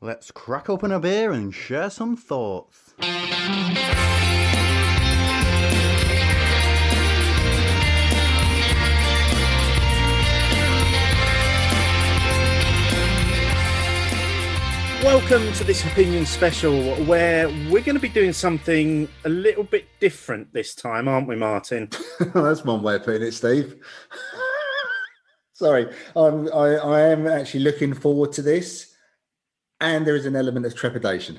Let's crack open a beer and share some thoughts. Welcome to this Hopinions special where we're going to be doing something a little bit different this time, aren't we, Martin? That's one way of putting it, Steve. Sorry, I am actually looking forward to this, and there is an element of trepidation.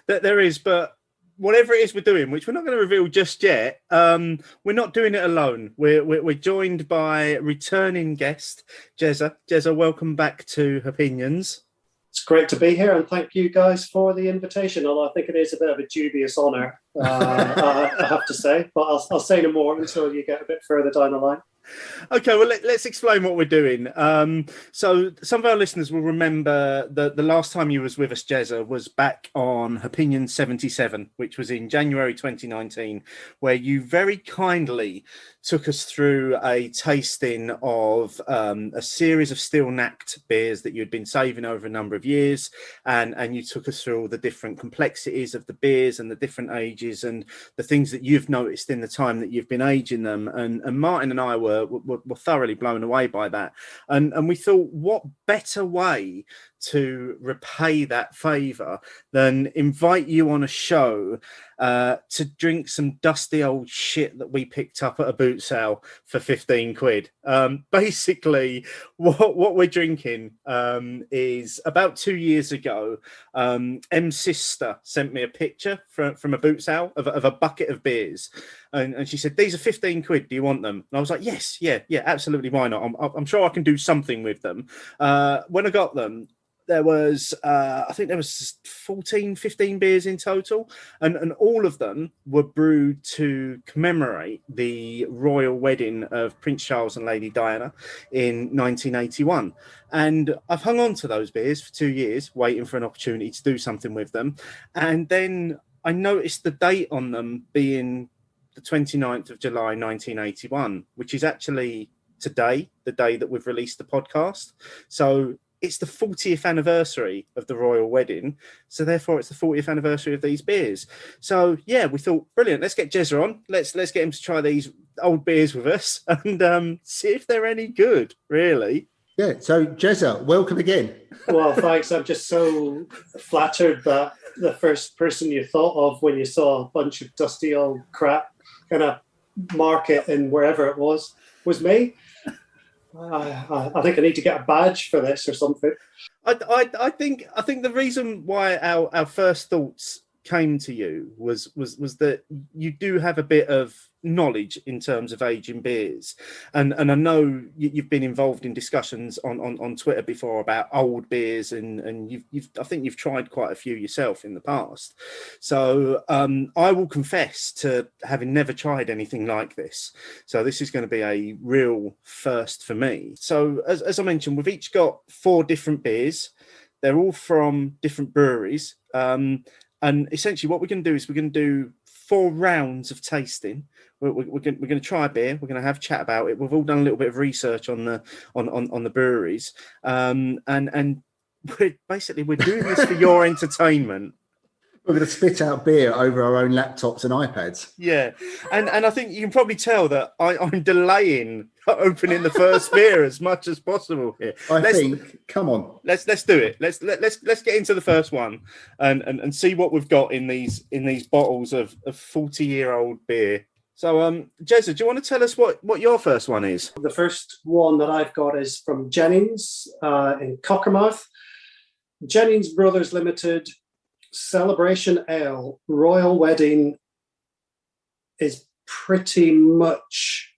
There is, but whatever it is we're doing, which we're not going to reveal just yet, we're not doing it alone. We're joined by returning guest, Jezza. Jezza, welcome back to Hopinions. It's great to be here, and thank you guys for the invitation. Although I think it is a bit of a dubious honour, I have to say, but I'll say no more until you get a bit further down the line. Okay, well, let's explain what we're doing. So some of our listeners will remember that the last time you was with us, Jezza, was back on Hopinions 77, which was in January 2019, where you very kindly took us through a tasting of a series of still-knacked beers that you'd been saving over a number of years, and you took us through all the different complexities of the beers and the different ages and the things that you've noticed in the time that you've been aging them. And Martin and I were thoroughly blown away by that, and we thought, what better way to repay that favour than invite you on a show to drink some dusty old shit that we picked up at a boot sale for 15 quid. Basically, what we're drinking is about 2 years ago, M's sister sent me a picture from a boot sale of a bucket of beers. And she said, these are 15 quid. Do you want them? And I was like, yes, yeah, absolutely. Why not? I'm sure I can do something with them. When I got them, there was, I think there was 14, 15 beers in total. And all of them were brewed to commemorate the royal wedding of Prince Charles and Lady Diana in 1981. And I've hung on to those beers for 2 years, waiting for an opportunity to do something with them. And then I noticed the date on them being the 29th of July, 1981, which is actually today, the day that we've released the podcast. So it's the 40th anniversary of the royal wedding. So therefore it's the 40th anniversary of these beers. So yeah, we thought, brilliant, let's get Jezza on. Let's get him to try these old beers with us and see if they're any good, really. Yeah, so Jezza, welcome again. Well, thanks. I'm just so flattered that the first person you thought of when you saw a bunch of dusty old crap kind of market in wherever it was me. I think I need to get a badge for this or something. I think the reason why our first thoughts came to you was that you do have a bit of knowledge in terms of aging beers, and I know you've been involved in discussions on Twitter before about old beers, and I think you've tried quite a few yourself in the past. So I will confess to having never tried anything like this. So this is going to be a real first for me. So as I mentioned, we've each got 4 different beers. They're all from different breweries. And essentially what we're going to do is we're going to do 4 rounds of tasting. We're going to try a beer. We're going to have a chat about it. We've all done a little bit of research on the breweries. And we're doing this for your entertainment. We're going to spit out beer over our own laptops and iPads. Yeah. And I think you can probably tell that I'm delaying opening the first beer as much as possible here. Come on. Let's do it. Let's get into the first one and see what we've got in these bottles of 40-year-old beer. So Jezza, do you want to tell us what your first one is? The first one that I've got is from Jennings in Cockermouth. Jennings Brothers Limited Celebration Ale Royal Wedding is pretty much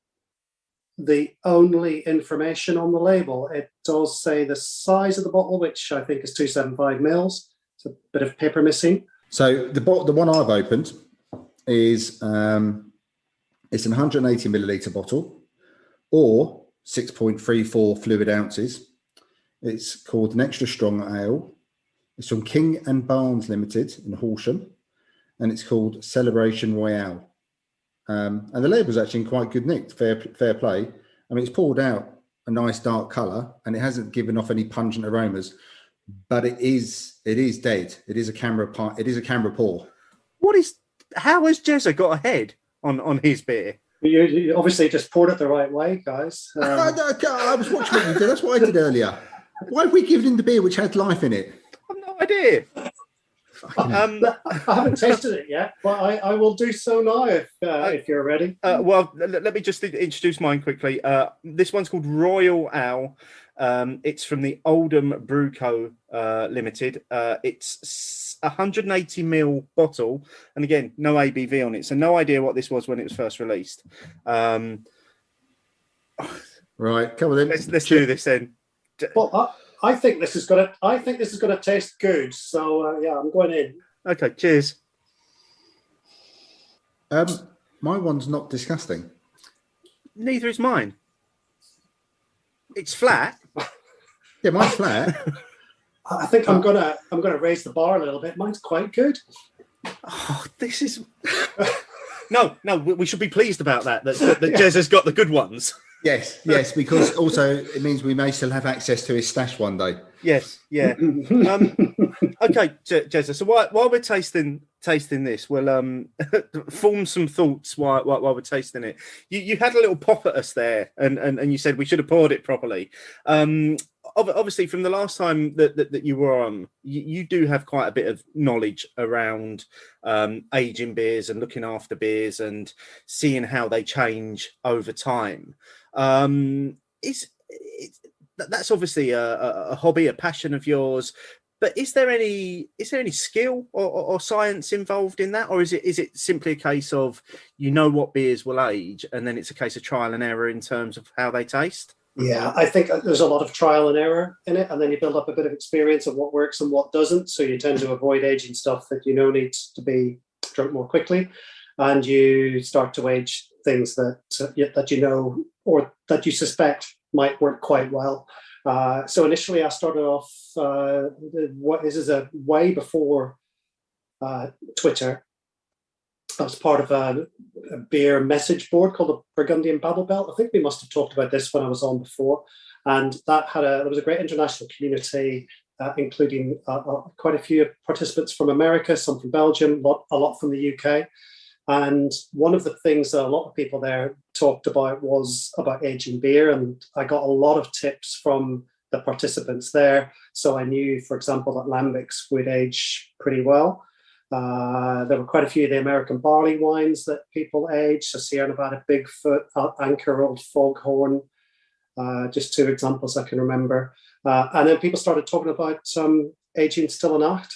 the only information on the label. It does say the size of the bottle, which I think is 275 mils. It's a bit of paper missing. So the one I've opened is it's an 180 milliliter bottle or 6.34 fluid ounces. It's called an extra strong ale. It's from King and Barnes Limited in Horsham, and it's called Celebration Royale. And the label's actually in quite good nick, fair play. I mean, it's poured out a nice dark colour, and it hasn't given off any pungent aromas. but it is dead. It is a camera It is a camera pour. How has Jezza got ahead on his beer? You obviously just poured it the right way, guys. I was watching what you did. That's what I did earlier. Why have we given him the beer which had life in it? I've no idea. I haven't tasted it yet, but I will do so now if you're ready. Well, let me just introduce mine quickly. This one's called Royal Owl. It's from the Oldham Brew Co. Limited. It's 180 ml bottle, and again, no ABV on it, so no idea what this was when it was first released. Right, come on then. Let's do this then. Well, I think this is gonna taste good. So yeah, I'm going in. Okay, cheers. My one's not disgusting. Neither is mine. It's flat. Yeah, mine's flat. I think I'm gonna raise the bar a little bit. Mine's quite good. Oh, this is no. We should be pleased about that Jez has got the good ones. Yes, because also it means we may still have access to his stash one day. Yes, yeah. Okay, Jezza. So while we're tasting this, we'll form some thoughts while we're tasting it. You had a little pop at us there, and you said we should have poured it properly. Obviously, from the last time that you were on, you do have quite a bit of knowledge around aging beers and looking after beers and seeing how they change over time. That's obviously a hobby, a passion of yours. But is there any skill or science involved in that, or is it simply a case of what beers will age, and then it's a case of trial and error in terms of how they taste? Yeah, I think there's a lot of trial and error in it, and then you build up a bit of experience of what works and what doesn't. So you tend to avoid aging stuff that needs to be drunk more quickly, and you start to age things that or that you suspect might work quite well. So initially, I started off. This is a way before Twitter. I was part of a beer message board called the Burgundian Babel Belt. I think we must have talked about this when I was on before, and there was a great international community, including quite a few participants from America, some from Belgium, a lot from the UK. And one of the things that a lot of people there talked about was about aging beer. And I got a lot of tips from the participants there. So I knew, for example, that lambics would age pretty well. There were quite a few of the American barley wines that people age. So Sierra Nevada Bigfoot, Anchor Old Foghorn, just two examples I can remember. And then people started talking about aging Stille Nacht.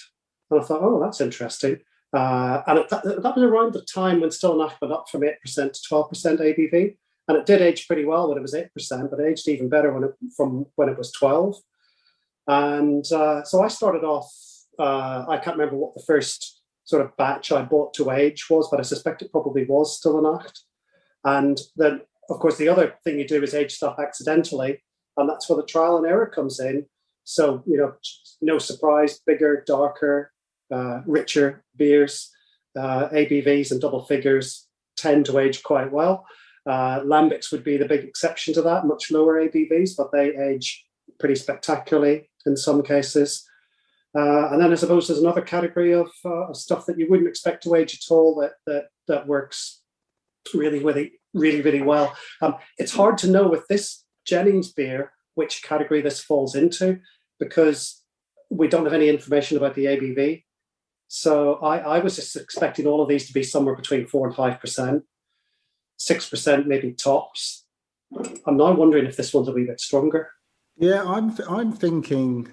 And I thought, oh, that's interesting. And that was around the time when Stille Nacht went up from 8% to 12% ABV. And it did age pretty well when it was 8%, but it aged even better when it was 12. And so I started off, I can't remember what the first sort of batch I bought to age was, but I suspect it probably was Stille Nacht. And then, of course, the other thing you do is age stuff accidentally, and that's where the trial and error comes in. So, no surprise, bigger, darker, richer beers, ABVs and double figures tend to age quite well. Lambics would be the big exception to that, much lower ABVs, but they age pretty spectacularly in some cases. And then I suppose there's another category of stuff that you wouldn't expect to age at all that works really, really, really, really well. It's hard to know with this Jennings beer which category this falls into, because we don't have any information about the ABV. So I was just expecting all of these to be somewhere between 4 and 5%, 6% maybe tops. I'm now wondering if this one's a wee bit stronger. Yeah, I'm thinking,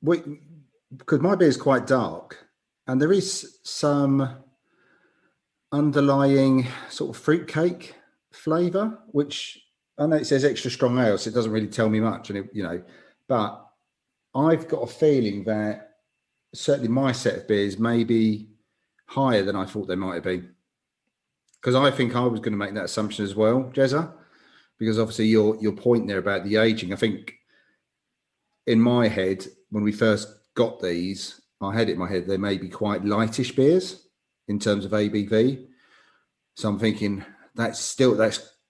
because my beer is quite dark, and there is some underlying sort of fruitcake flavour, which I know it says extra strong ale, so it doesn't really tell me much, and but I've got a feeling that certainly my set of beers may be higher than I thought they might have been. Because I think I was going to make that assumption as well, Jezza, because obviously your point there about the aging, I think in my head, when we first got these, I had it in my head, they may be quite lightish beers in terms of ABV. So I'm thinking that's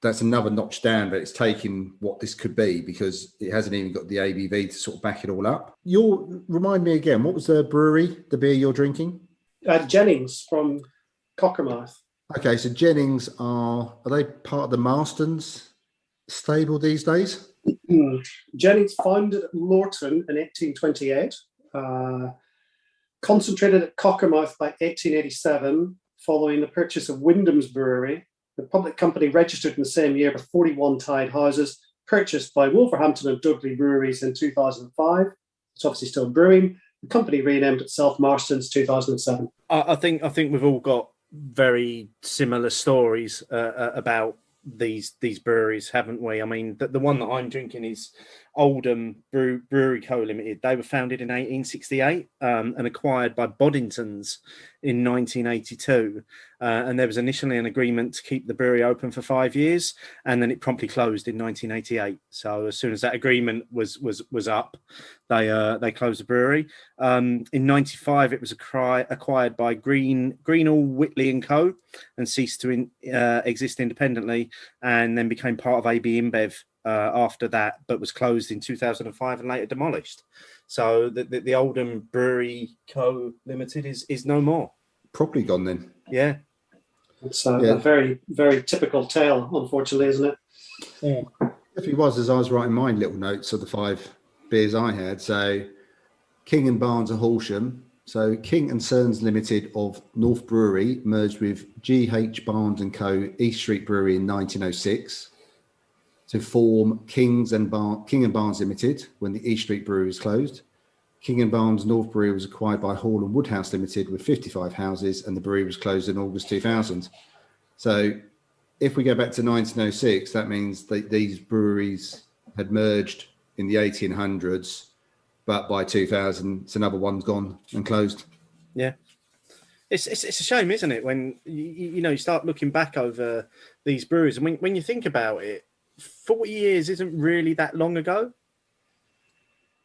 that's another notch down, but it's taking what this could be because it hasn't even got the ABV to sort of back it all up. Remind me again, what was the brewery, the beer you're drinking? Jennings from Cockermouth. Okay, so Jennings are they part of the Marston's stable these days? Jennings founded at Lorton in 1828, concentrated at Cockermouth by 1887, following the purchase of Wyndham's Brewery. The public company registered in the same year with 41 tied houses, purchased by Wolverhampton and Dudley Breweries in 2005. It's obviously still brewing. The company renamed itself Marston's 2007. I think we've all got very similar stories about these breweries, haven't we? I mean, the one that I'm drinking is Oldham Brewery Co Limited. They were founded in 1868 and acquired by Boddingtons in 1982. And there was initially an agreement to keep the brewery open for 5 years, and then it promptly closed in 1988. So as soon as that agreement was up, they closed the brewery. In 95, it was acquired by Greenall, Whitley and Co, and ceased to exist independently, and then became part of AB InBev after that, but was closed in 2005 and later demolished. So the Oldham Brewery Co Limited is no more. Probably gone then. Yeah. It's a very, very typical tale, unfortunately, isn't it? Yeah. If it was, as I was writing my little notes of the 5 beers I had, so King and Barnes of Horsham. So King and Cerns Limited of North Brewery merged with G.H. Barnes and Co. East Street Brewery in 1906 to form King and Barnes Limited when the East Street Brewery was closed. King and Barnes North Brewery was acquired by Hall and Woodhouse Limited with 55 houses, and the brewery was closed in August 2000. So if we go back to 1906, that means that these breweries had merged in the 1800s, but by 2000, it's another one's gone and closed. Yeah. It's a shame, isn't it, when you start looking back over these breweries, and when you think about it, 40 years isn't really that long ago.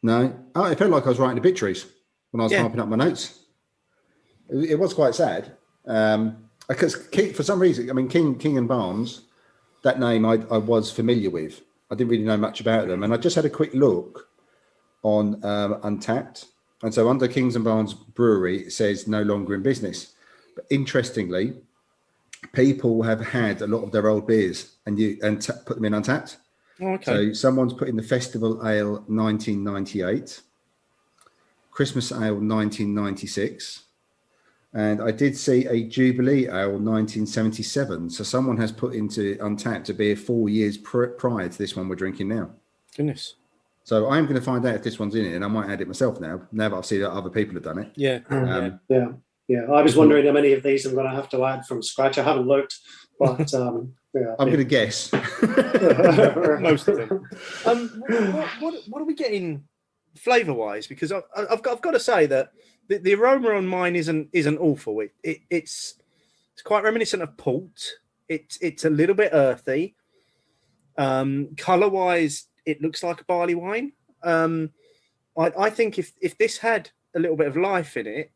No, it felt like I was writing obituaries when I was typing up my notes. It was quite sad because for some reason, I mean, King and Barnes, that name I was familiar with. I didn't really know much about them, and I just had a quick look on Untapped, and so under Kings and Barnes Brewery, it says no longer in business. But interestingly, people have had a lot of their old beers and put them in Untapped. Oh, okay. So someone's put in the Festival Ale 1998, Christmas Ale 1996, and I did see a Jubilee Ale 1977. So someone has put into Untapped a beer 4 years prior to this one we're drinking now. Goodness. So I'm going to find out if this one's in it, and I might add it myself now that I've seen that other people have done it. Yeah. Yeah. I was wondering how many of these I'm going to have to add from scratch. I haven't looked, but I'm going to guess. Most of them. What are we getting flavour-wise? Because I've got to say that the aroma on mine isn't awful. It's quite reminiscent of port. It's a little bit earthy. Colour-wise, it looks like a barley wine. I think if this had a little bit of life in it,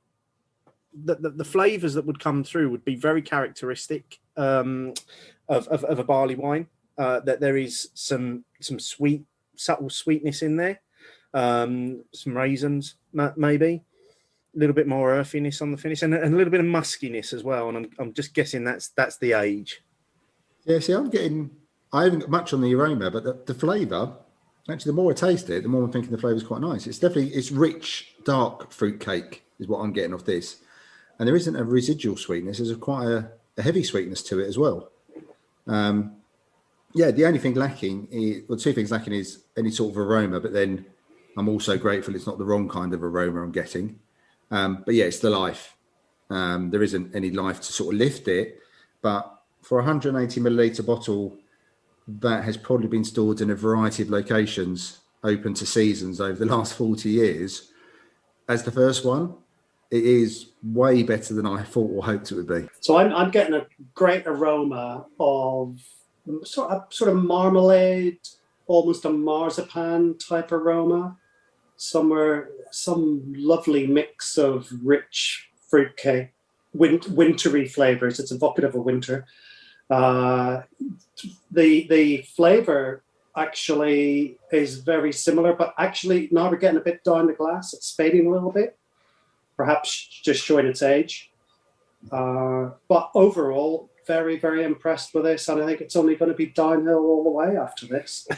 the flavours that would come through would be very characteristic of a barley wine. That there is some subtle sweetness in there, some raisins maybe, a little bit more earthiness on the finish, and a little bit of muskiness as well. And I'm just guessing that's the age. Yeah, see, I haven't got much on the aroma, but the flavour, actually, the more I taste it, the more I'm thinking the flavour is quite nice. It's rich, dark fruit cake is what I'm getting off this. And there isn't a residual sweetness. There's quite a heavy sweetness to it as well. The only thing lacking two things lacking is any sort of aroma, but then I'm also grateful it's not the wrong kind of aroma I'm getting. But yeah, it's the life. There isn't any life to sort of lift it, but for a 180 milliliter bottle that has probably been stored in a variety of locations open to seasons over the last 40 years, as the first one, it is way better than I thought or hoped it would be. So I'm getting a great aroma of sort of marmalade, almost a marzipan type aroma. Some lovely mix of rich fruitcake, wintry flavors. It's evocative of winter. The flavour actually is very similar, but actually now we're getting a bit down the glass. It's fading a little bit, perhaps just showing its age. But overall, very, very impressed with this, and I think it's only going to be downhill all the way after this.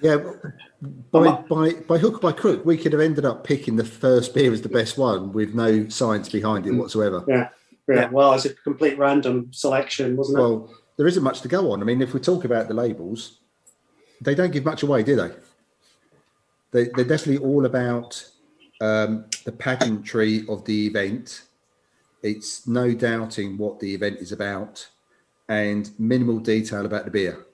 Yeah, by hook or by crook, we could have ended up picking the first beer as the best one with no science behind it whatsoever. Yeah. Well, it's a complete random selection, wasn't it? Well, there isn't much to go on. I mean, if we talk about the labels, they don't give much away, do they? They're definitely all about the pageantry of the event. It's no doubting what the event is about, and minimal detail about the beer.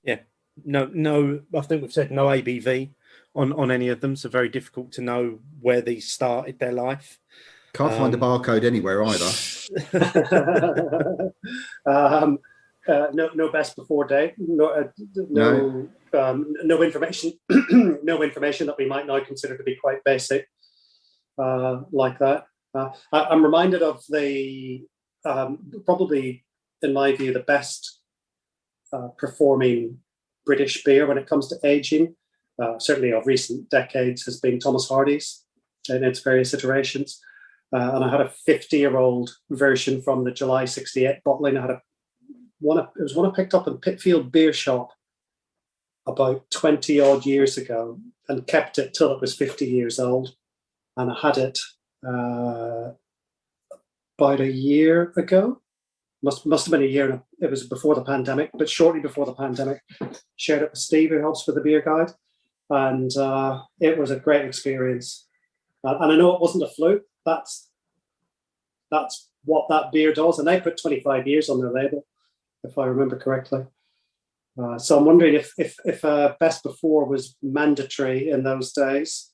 Yeah, no. I think we've said no ABV on any of them, so very difficult to know where these started their life. Can't find the barcode anywhere either. No best before date. No information. No information that we might now consider to be quite basic, like that. I'm reminded of the probably, in my view, the best performing British beer when it comes to aging, certainly of recent decades, has been Thomas Hardy's in its various iterations. And I had a 50-year-old version from the July 68 bottling. It was one I picked up in Pitfield Beer Shop about 20 odd years ago and kept it till it was 50 years old. And I had it about a year ago. Must have been a year. It was before the pandemic, but shortly before the pandemic. Shared it with Steve, who helps with the beer guide. And it was a great experience. And I know it wasn't a fluke. That's what that beer does. And they put 25 years on their label, if I remember correctly. So I'm wondering if best before was mandatory in those days,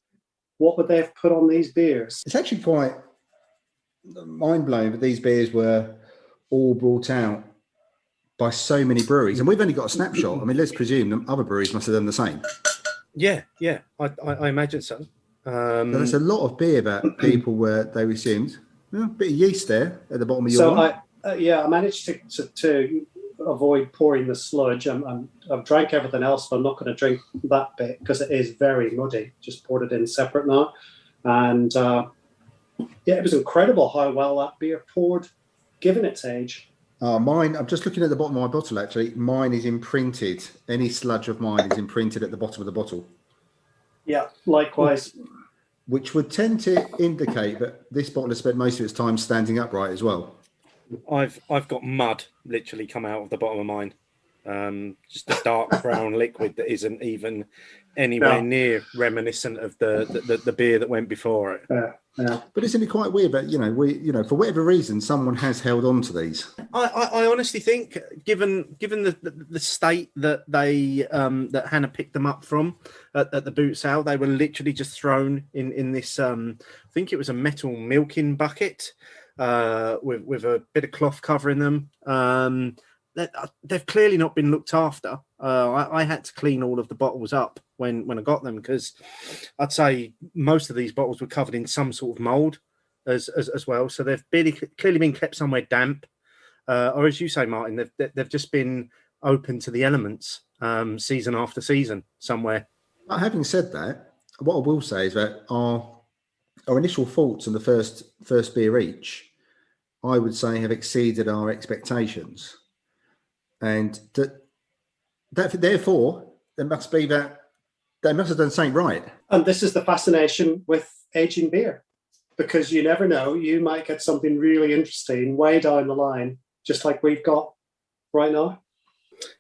what would they have put on these beers? It's actually quite mind-blowing that these beers were all brought out by so many breweries. And we've only got a snapshot. I mean, let's presume that other breweries must have done the same. Yeah, I imagine so. There's a lot of beer that people they assumed, a bit of yeast there at the bottom of your So I managed to avoid pouring the sludge. I've drank everything else, but I'm not going to drink that bit because it is very muddy. Just poured it in separate now. And it was incredible how well that beer poured, given its age. Mine, I'm just looking at the bottom of my bottle, actually. Mine is imprinted. Any sludge of mine is imprinted at the bottom of the bottle. Yeah, likewise. Which would tend to indicate that this bottle has spent most of its time standing upright as well. I've got mud literally come out of the bottom of mine. Just a dark brown liquid that isn't even anywhere near reminiscent of the beer that went before it. Yeah. But isn't it quite weird that for whatever reason someone has held on to these? I honestly think, given the state that they that Hannah picked them up from at the boot sale, they were literally just thrown in this. I think it was a metal milking bucket with a bit of cloth covering them. They've clearly not been looked after. I had to clean all of the bottles up when I got them, because I'd say most of these bottles were covered in some sort of mold as well. So they've clearly been kept somewhere damp, or as you say, Martin, they've just been open to the elements season after season somewhere. But having said that, what I will say is that our initial thoughts on the first beer each, I would say, have exceeded our expectations. And that therefore, there must be that they must have done something right. And this is the fascination with aging beer, because you never know, you might get something really interesting way down the line, just like we've got right now.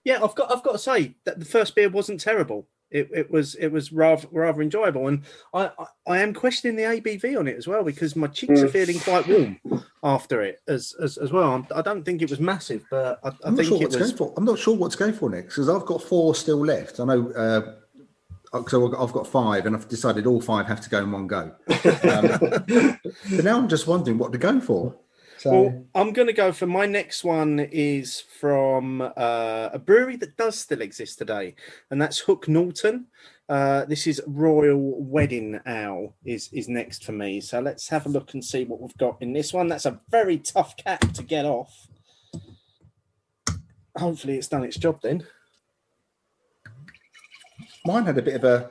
Yeah, I've got to say that the first beer wasn't terrible. It was rather enjoyable, and I am questioning the ABV on it as well, because my cheeks are feeling quite warm after it as well. I don't think it was massive, but I think it was. I'm not sure what to go for next, because I've got 4 still left. I know, so I've got 5, and I've decided all 5 have to go in one go. But now I'm just wondering what to go for. So, well, I'm going to go for my next one is from a brewery that does still exist today, and that's Hook Norton. This is Royal Wedding Ale is next for me. So let's have a look and see what we've got in this one. That's a very tough cap to get off. hopefully it's done its job then. Mine had a bit of a.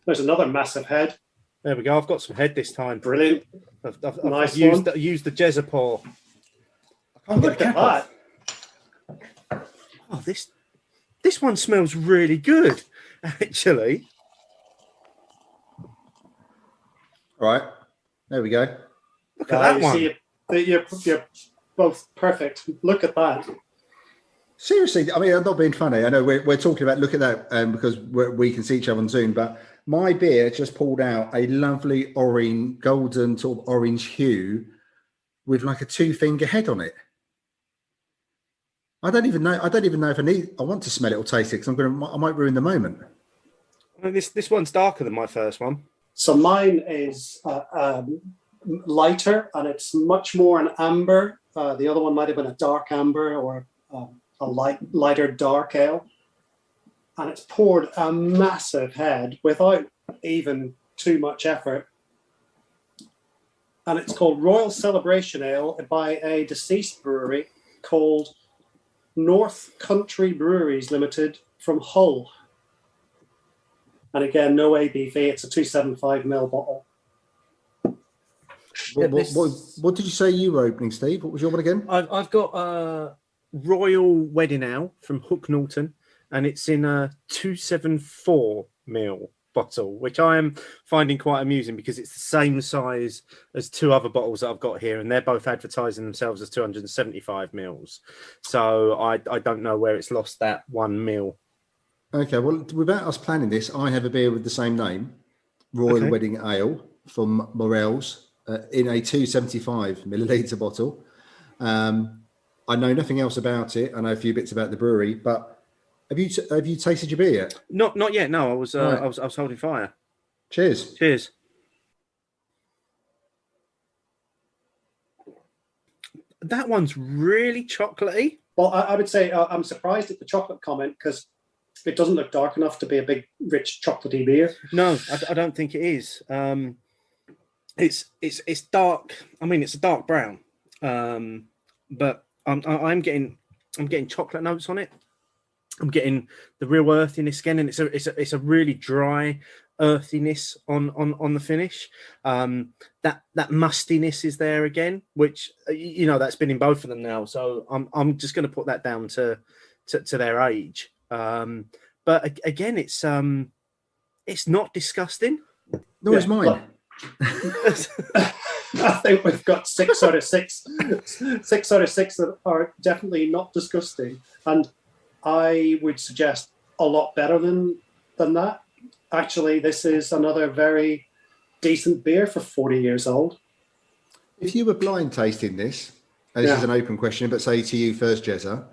There's another massive head. There we go. I've got some head this time. Brilliant. I've Nice used, one. used the Jezza pour. I can't Look get a at cap that. off. Oh, this one smells really good, actually. All right, there we go. Look at that you one. see, you're both perfect. Look at that. Seriously, I mean, I'm not being funny. I know we're talking about look at that because we can see each other on Zoom, but my beer just pulled out a lovely orange, golden sort of orange hue with like a 2-finger head on it. I don't even know if I want to smell it or taste it because I might ruin the moment. Well, this one's darker than my first one. So mine is lighter, and it's much more an amber. The other one might have been a dark amber or a lighter dark ale. And it's poured a massive head without even too much effort. And it's called Royal Celebration Ale by a deceased brewery called North Country Breweries Limited from Hull. And again, no ABV. It's a 275ml bottle. What did you say you were opening, Steve? What was your one again? I've got Royal Wedding Ale from Hook Norton, and it's in a 274ml bottle, which I am finding quite amusing because it's the same size as two other bottles that I've got here, and they're both advertising themselves as 275ml. So I don't know where it's lost that 1ml. Okay, well, without us planning this, I have a beer with the same name, Royal Wedding Ale from Morel's in a 275ml bottle. I know nothing else about it. I know a few bits about the brewery, but have you tasted your beer yet? Not yet. No, I was Right. I was holding fire. Cheers. Cheers. That one's really chocolatey. Well, I would say I'm surprised at the chocolate comment because it doesn't look dark enough to be a big, rich, chocolatey beer. No, I don't think it is. It's dark. I mean, it's a dark brown, but I'm getting chocolate notes on it. I'm getting the real earthiness again, and it's a really dry earthiness on the finish. That mustiness is there again, which that's been in both of them now. So I'm just going to put that down to their age. But again, it's not disgusting. No, it's mine. I think we've got 6 out of 6 that are definitely not disgusting, and I would suggest a lot better than that. Actually, this is another very decent beer for 40 years old. If you were blind tasting this, and this is an open question, but say to you first, Jezza,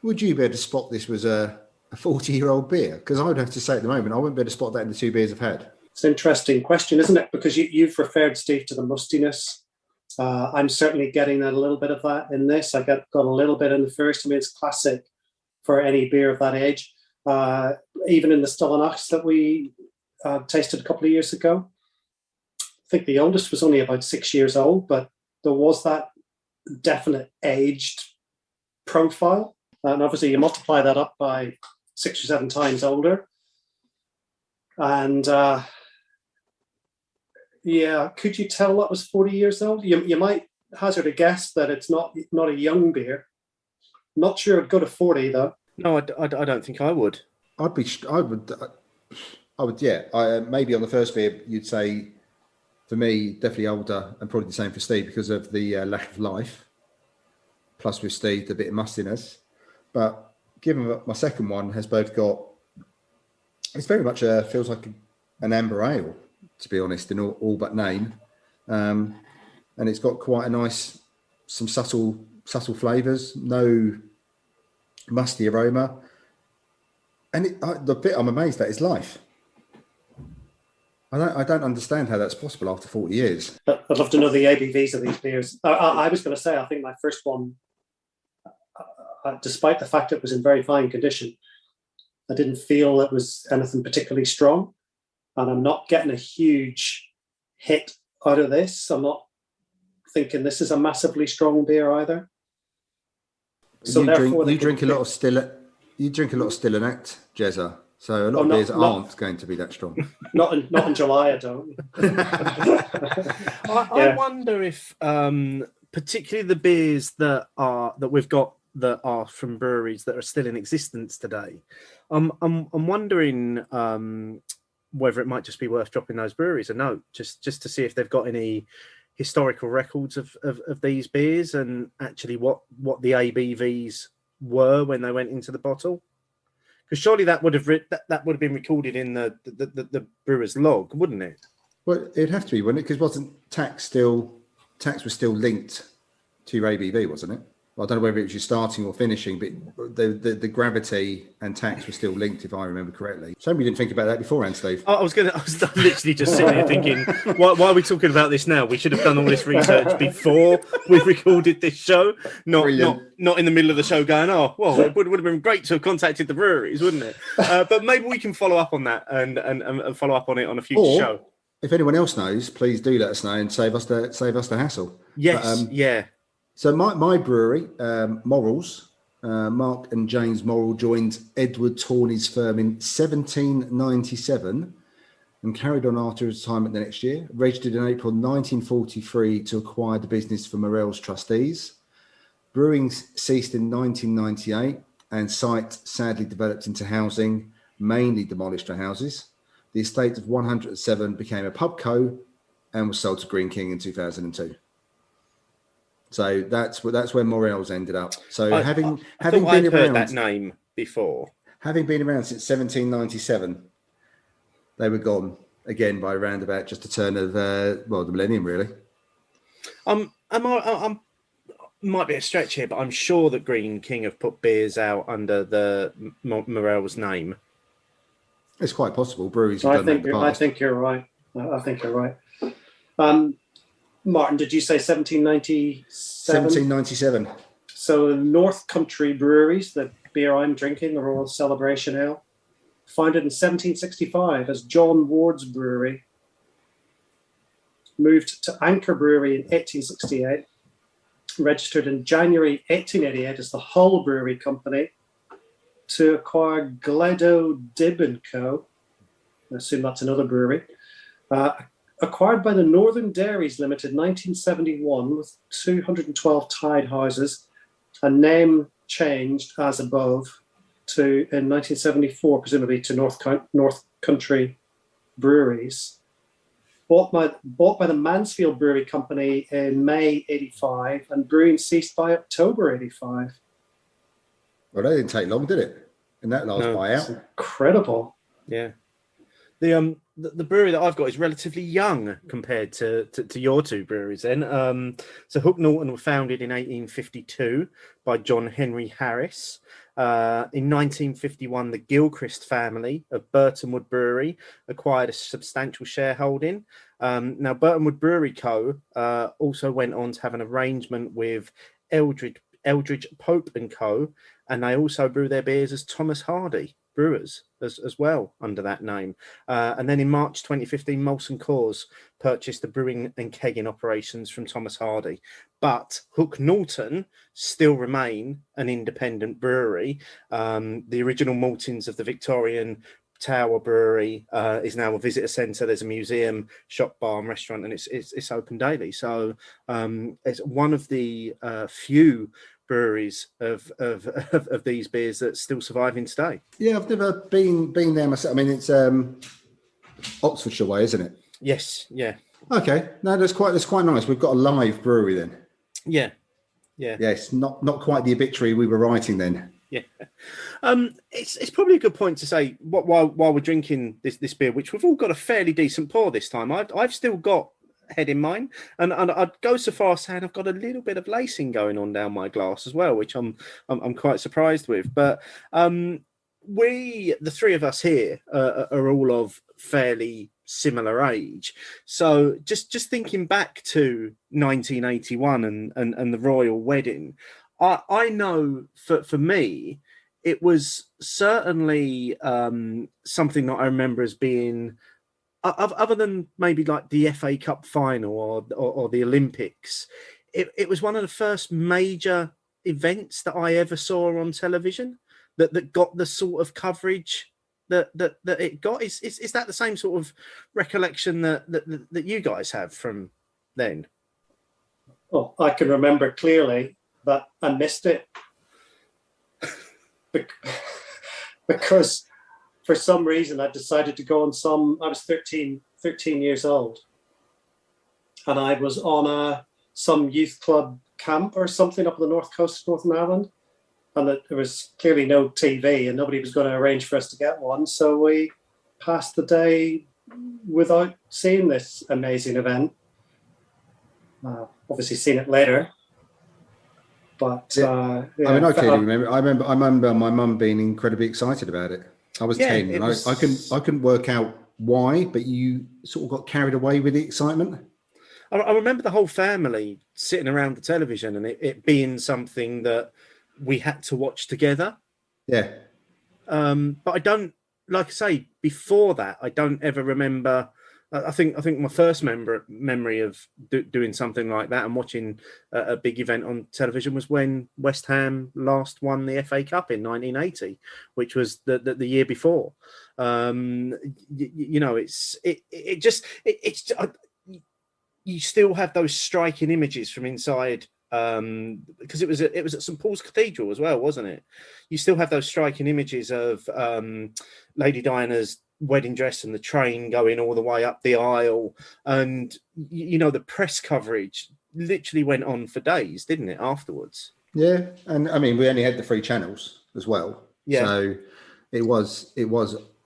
would you be able to spot this was a 40-year-old beer? Because I would have to say at the moment, I wouldn't be able to spot that in the 2 beers I've had. It's an interesting question, isn't it? Because you've referred, Steve, to the mustiness. I'm certainly getting a little bit of that in this. I got a little bit in the first. I mean, it's classic for any beer of that age. Even in the Stellenachs that we tasted a couple of years ago. I think the oldest was only about 6 years old, but there was that definite aged profile. And obviously you multiply that up by 6 or 7 times older. And could you tell that was 40 years old? You might hazard a guess that it's not a young beer. Not sure it'd go to 40 though. No, I don't think I would. I would. Maybe on the first beer, you'd say, for me, definitely older, and probably the same for Steve because of the lack of life. Plus, with Steve, the bit of mustiness. But given that my second one has both got, it's very much feels like an amber ale, to be honest, in all but name, and it's got quite a nice, some subtle flavours, no musty aroma. And the bit I'm amazed at is life. I don't understand how that's possible after 40 years. I'd love to know the ABVs of these beers. I was going to say, I think my first one, despite the fact it was in very fine condition, I didn't feel it was anything particularly strong. And I'm not getting a huge hit out of this. I'm not thinking this is a massively strong beer either. So you therefore, drink a lot of Still and Act, Jezza. So a lot of beers aren't going to be that strong. Not in July, I don't. I wonder if, particularly the beers that we've got that are from breweries that are still in existence today, I'm wondering whether it might just be worth dropping those breweries a note just to see if they've got any historical records of these beers and actually what the ABVs were when they went into the bottle. Because surely that would have been recorded in the brewer's log, wouldn't it? Well, it'd have to be, wouldn't it? Because wasn't tax was still linked to your ABV, wasn't it? Well, I don't know whether it was your starting or finishing, but the gravity and tax were still linked, if I remember correctly. So we didn't think about that beforehand, Steve. I was literally just sitting here thinking, why are we talking about this now? We should have done all this research before we recorded this show, not in the middle of the show going, oh, well, it would have been great to have contacted the breweries, wouldn't it? But maybe we can follow up on that and follow up on it on a future show. If anyone else knows, please do let us know and save us the hassle. Yes, yeah. So my brewery, Morrells, Mark and James Morrell joined Edward Tawney's firm in 1797 and carried on after retirement the next year. Registered in April 1943 to acquire the business for Morrell's trustees. Brewing ceased in 1998 and site sadly developed into housing, mainly demolished for houses. The estate of 107 became a pub co and was sold to Green King in 2002. So that's where Morrell's ended up. So having been around that name before, having been around since 1797, they were gone again by around about just the turn of the millennium, really. Might be a stretch here, but I'm sure that Green King have put beers out under the Morrell's name. It's quite possible. Breweries have done that in the past. I think you're right. Martin, did you say 1797? 1797. So North Country Breweries, the beer I'm drinking, the Royal Celebration Ale, founded in 1765 as John Ward's Brewery, moved to Anchor Brewery in 1868, registered in January 1888 as the Hull Brewery Company, to acquire Gledo Dib & Co. I assume that's another brewery. Acquired by the Northern Dairies Limited 1971 with 212 tied houses, a name changed as above to in 1974 presumably to North Country Breweries. Bought by the Mansfield Brewery Company in May 85 and brewing ceased by October 85. Well, that didn't take long, did it? In that last buyout. It's incredible. Yeah. The brewery that I've got is relatively young compared to your two breweries then. So Hook Norton were founded in 1852 by John Henry Harris. In 1951, the Gilchrist family of Burtonwood Brewery acquired a substantial shareholding. Now, Burtonwood Brewery Co. also went on to have an arrangement with Eldridge Pope and Co. And they also brew their beers as Thomas Hardy Brewers as well under that name. And then in March 2015, Molson Coors purchased the brewing and kegging operations from Thomas Hardy. But Hook Norton still remain an independent brewery. The original maltings of the Victorian Tower Brewery is now a visitor centre. There's a museum, shop, bar, and restaurant, and it's open daily. So it's one of the few breweries of these beers that's still surviving today. Yeah, I've never been there myself. I mean, it's Oxfordshire way, isn't it? Yes, yeah. Okay, no, that's quite nice. We've got a live brewery then. Yeah. Yes, not quite the obituary we were writing then. Yeah, it's probably a good point to say while we're drinking this beer, which we've all got a fairly decent pour this time. I've still got head in mine, and I'd go so far as saying I've got a little bit of lacing going on down my glass as well, which I'm quite surprised with. But the three of us here are all of fairly similar age, so just thinking back to 1981 and the royal wedding, I know for me it was certainly something that I remember as being other than maybe like the FA Cup final or the Olympics, it was one of the first major events that I ever saw on television that got the sort of coverage that it got. Is that the same sort of recollection that you guys have from then? Well, I can remember clearly, but I missed it because for some reason I decided to go on I was 13 years old, and I was on some youth club camp or something up on the north coast of Northern Ireland, and there was clearly no TV and nobody was going to arrange for us to get one. So we passed the day without seeing this amazing event. Obviously seen it later. But I mean, I clearly remember. I remember my mum being incredibly excited about it. I was 10, and I couldn't work out why, but you sort of got carried away with the excitement. I remember the whole family sitting around the television and it being something that we had to watch together. Yeah. But I don't, like I say, before that, I don't ever remember. I think my first memory of doing something like that and watching a big event on television was when West Ham last won the FA Cup in 1980, which was the year before. You still have those striking images from inside, because it was at St Paul's Cathedral as well, wasn't it? You still have those striking images of Lady Diana's wedding dress and the train going all the way up the aisle, and the press coverage literally went on for days, didn't it, afterwards? Yeah, and I mean, we only had the 3 channels as well. Yeah. So it was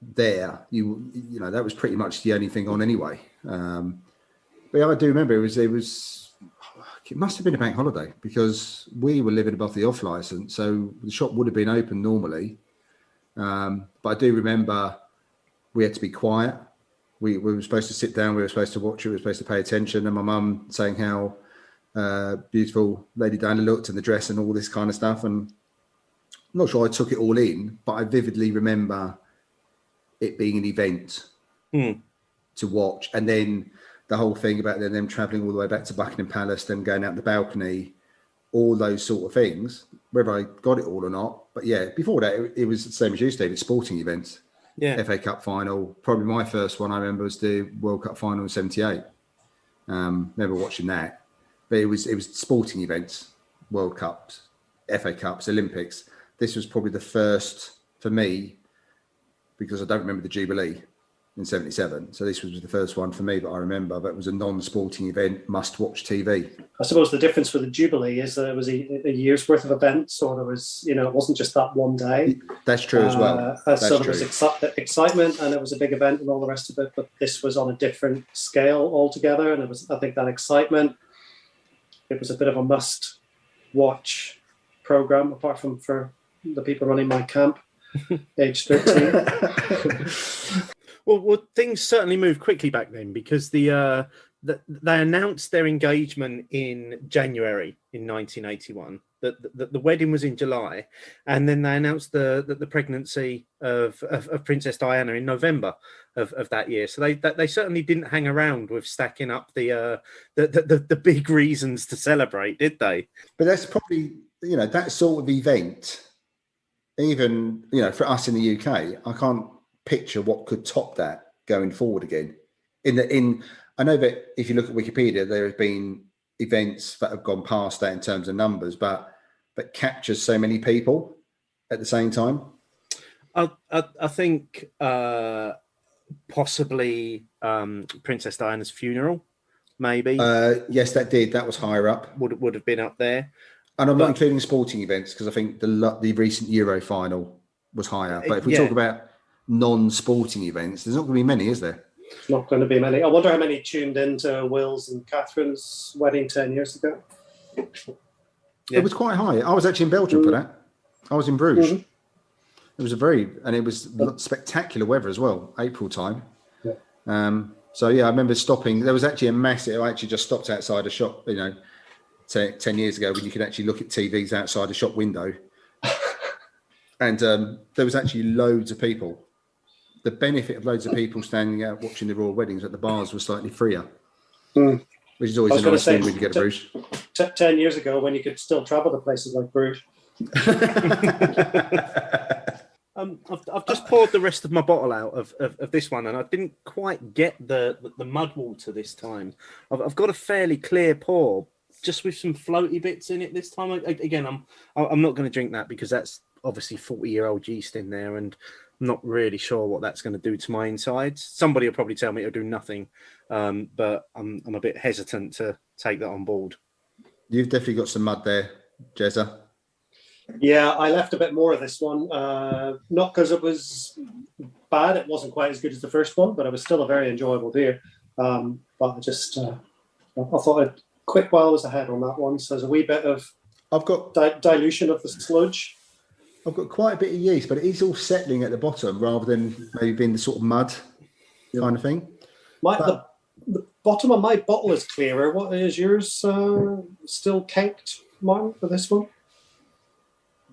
there. You know, that was pretty much the only thing on anyway. But yeah, I do remember it must have been a bank holiday because we were living above the off license, so the shop would have been open normally. But I do remember we had to be quiet. We were supposed to sit down. We were supposed to watch it. We were supposed to pay attention. And my mum saying how beautiful Lady Diana looked in the dress and all this kind of stuff. And I'm not sure I took it all in, but I vividly remember it being an event to watch. And then the whole thing about them travelling all the way back to Buckingham Palace, them going out the balcony, all those sort of things, whether I got it all or not. But yeah, before that, it was the same as you, Steve. It's sporting events. Yeah. FA Cup final. Probably my first one I remember was the World Cup final in '78. Remember watching that. But it was sporting events, World Cups, FA Cups, Olympics. This was probably the first for me because I don't remember the Jubilee in '77. So this was the first one for me that I remember. But it was a non-sporting event, must-watch TV. I suppose the difference with the Jubilee is that it was a year's worth of events, so there was, it wasn't just that one day. That's true as well. So there was excitement, and it was a big event and all the rest of it. But this was on a different scale altogether, and I think that excitement, it was a bit of a must-watch program, apart from for the people running my camp, age 13. Well, things certainly moved quickly back then because they announced their engagement in January in 1981. The wedding was in July, and then they announced the pregnancy of Princess Diana in November of that year. So they certainly didn't hang around with stacking up the big reasons to celebrate, did they? But that's probably that sort of event. Even for us in the UK, I can't picture what could top that going forward again. I know that if you look at Wikipedia, there have been events that have gone past that in terms of numbers, but captures so many people at the same time. I think possibly Princess Diana's funeral, maybe. Yes, that did. That was higher up. Would have been up there. And I'm not including sporting events because I think the recent Euro final was higher. But if we talk about non-sporting events, there's not going to be many, is there? It's not going to be many. I wonder how many tuned into Will's and Catherine's wedding 10 years ago. Yeah. It was quite high. I was actually in Belgium for that. I was in Bruges. It was it was spectacular weather as well, April time. Yeah. So yeah, I remember stopping. There was actually I actually just stopped outside a shop, 10 years ago when you could actually look at TVs outside a shop window. And there was actually loads of people the benefit of loads of people standing out watching the royal weddings at the bars was slightly freer, Mm. which is I always was a gonna nice say, thing when you get a Bruges. 10 years ago, when you could still travel to places like Brewery. I've just poured the rest of my bottle out of this one, and I didn't quite get the mud water this time. I've got a fairly clear pour, just with some floaty bits in it this time. Again, I'm not going to drink that because that's obviously 40-year-old yeast in there, and I'm not really sure what that's going to do to my insides. Somebody will probably tell me it'll do nothing, but I'm a bit hesitant to take that on board. You've definitely got some mud there, Jezza. Yeah, I left a bit more of this one. Not because it was bad; it wasn't quite as good as the first one, but it was still a very enjoyable beer. But I just, I thought I'd quick while I was ahead on that one. So there's a wee bit of I've got dilution of the sludge. I've got quite a bit of yeast, but it is all settling at the bottom rather than maybe being the sort of mud kind of thing. The bottom of my bottle is clearer. What is yours? Still caked, Martin, for this one?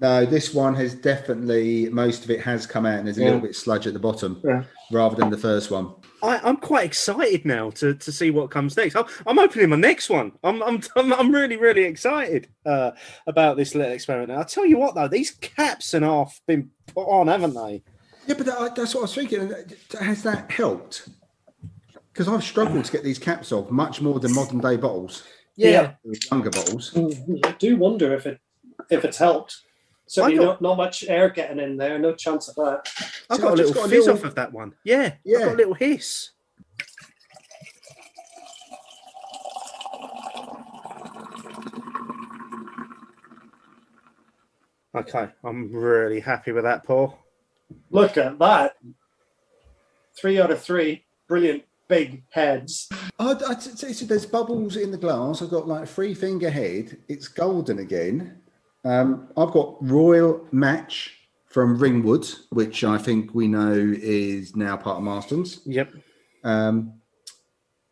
No, this one has definitely, most of it has come out and there's a little bit sludge at the bottom rather than the first one. I'm quite excited now to see what comes next. I'm opening my next one. I'm really, really excited about this little experiment. Now, I'll tell you what, though, these caps and half been put on, haven't they? Yeah, but that's what I was thinking. Has that helped? Because I've struggled to get these caps off much more than modern day bottles. Yeah. Younger bottles. I do wonder if it's helped. Certainly not much air getting in there. No chance of that. I've got a little fizz off of that one. Yeah. I've got a little hiss. Okay, I'm really happy with that, Paul. Look at that. 3 out of 3. Brilliant big heads. So there's bubbles in the glass. I've got like a 3-finger head. It's golden again. I've got Royal Match from Ringwood, which I think we know is now part of Marston's. Yep.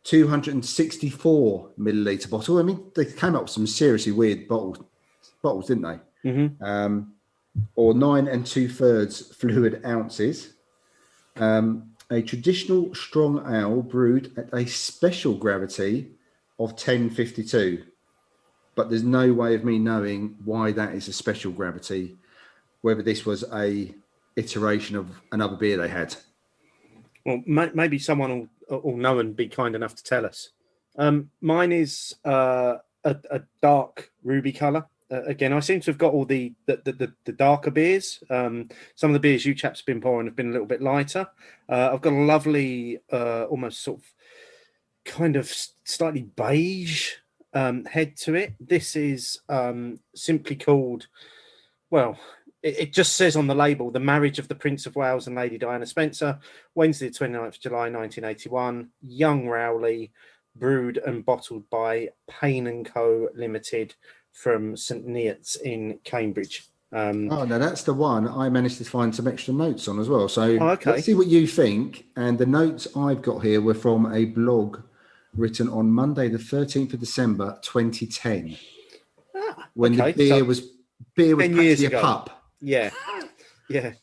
264 milliliter bottle. I mean, they came up with some seriously weird bottles, didn't they? Mm-hmm. Or 9 2/3 fluid ounces. A traditional strong ale brewed at a special gravity of 1052. But there's no way of me knowing why that is a special gravity, whether this was a iteration of another beer they had. Well, maybe someone will know and be kind enough to tell us. Mine is a dark ruby colour. Again, I seem to have got all the darker beers. Some of the beers you chaps have been pouring have been a little bit lighter. I've got a lovely, almost sort of kind of slightly beige head to it. This is simply called, well, it just says on the label, The Marriage of the Prince of Wales and Lady Diana Spencer, Wednesday the 29th of July 1981, Young Rowley, brewed and bottled by Payne & Co. Limited from St Neots in Cambridge. Oh, no, that's the one I managed to find some extra notes on as well. So okay. Let's see what you think. And the notes I've got here were from a blog written on Monday, the 13th of December, 2010. When the beer was practically a pup. Yeah. Yeah.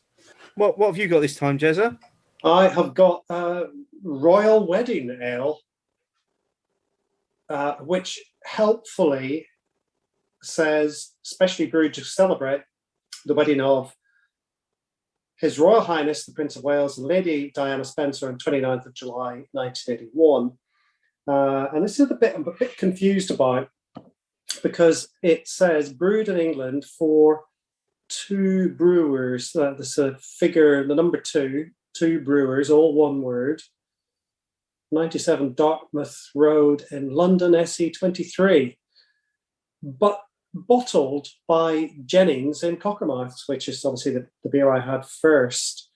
What have you got this time, Jezza? I have got Royal Wedding Ale, which helpfully says, specially brewed to celebrate the wedding of His Royal Highness, the Prince of Wales and Lady Diana Spencer on 29th of July, 1981. And this is I'm a bit confused about, because it says brewed in England for 2 brewers. There's a figure, the number 2 brewers, all one word. 97 Dartmouth Road in London, SE23. But bottled by Jennings in Cockermouth, which is obviously the beer I had first.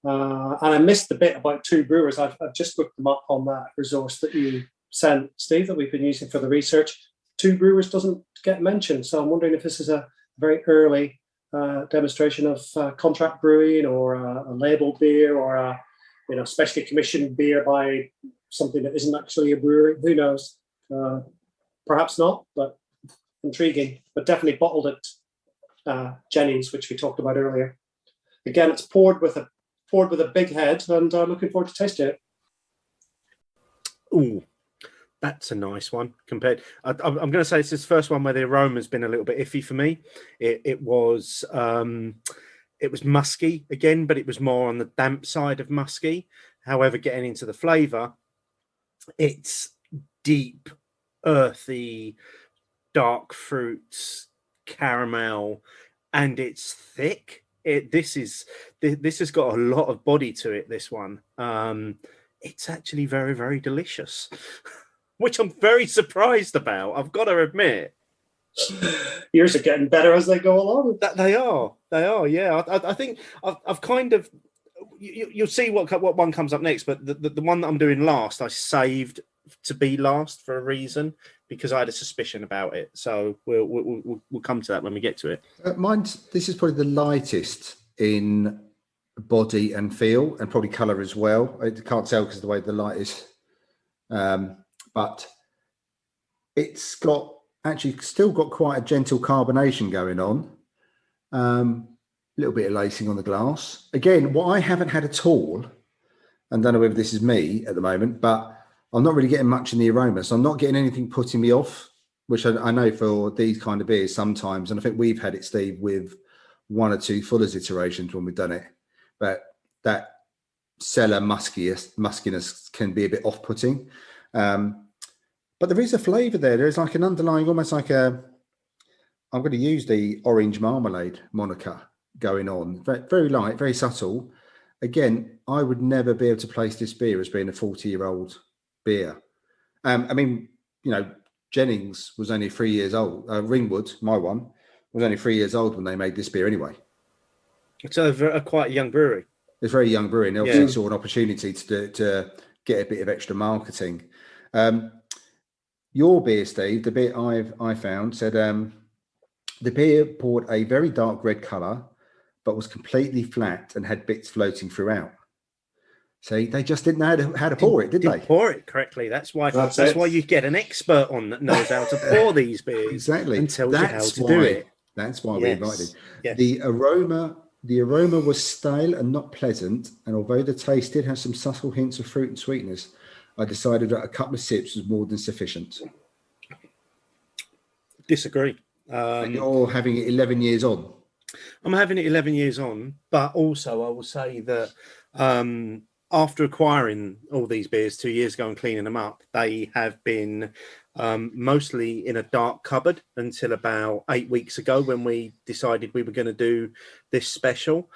And I missed the bit about 2 brewers. I've just looked them up on that resource that you sent, Steve, that we've been using for the research. 2 brewers doesn't get mentioned. So I'm wondering if this is a very early demonstration of contract brewing, or a labeled beer, or a specially commissioned beer by something that isn't actually a brewery. Who knows? Perhaps not, but intriguing. But definitely bottled at Jennings, which we talked about earlier. Again, it's poured with a poured with a big head, and looking forward to tasting it. Ooh, that's a nice one. Compared, I'm going to say it's this first one where the aroma has been a little bit iffy for me. It was musky again, but it was more on the damp side of musky. However, getting into the flavour, it's deep, earthy, dark fruits, caramel, and it's thick. This has got a lot of body to it. This one, it's actually very, very delicious, which I'm very surprised about. I've got to admit. Yours are getting better as they go along. They are. Yeah, I think I've kind of. You'll see what one comes up next, but the one that I'm doing last, I saved to be last for a reason, because I had a suspicion about it. So we'll come to that when we get to it. This is probably the lightest in body and feel, and probably colour as well. I can't tell because of the way the light is, but it's got actually still got quite a gentle carbonation going on. A little bit of lacing on the glass. Again, what I haven't had at all, and don't know whether this is me at the moment, but I'm not really getting much in the aroma. So I'm not getting anything putting me off, which I know for these kind of beers sometimes. And I think we've had it, Steve, with one or two Fuller's iterations when we've done it. But that cellar muskiness can be a bit off-putting. But there is a flavour there. There's like an underlying, almost like I'm going to use the orange marmalade moniker going on. Very light, very subtle. Again, I would never be able to place this beer as being a 40-year-old beer. I mean, Jennings was only 3 years old. Ringwood, my one, was only 3 years old when they made this beer anyway. It's a quite young brewery. It's a very young brewery, and they obviously saw an opportunity to get a bit of extra marketing. Your beer, Steve, the beer I found said the beer poured a very dark red colour, but was completely flat and had bits floating throughout. See, they just didn't know how to pour it, did they? Pour it correctly. That's why you get an expert on that knows how to pour these beers. Exactly. And tells you how to do it. That's why we invited. Yes. The aroma was stale and not pleasant, and although the taste did have some subtle hints of fruit and sweetness, I decided that a couple of sips was more than sufficient. Disagree. And you're having it 11 years on. I'm having it 11 years on, but also I will say that after acquiring all these beers 2 years ago and cleaning them up, they have been mostly in a dark cupboard until about 8 weeks ago when we decided we were going to do this special.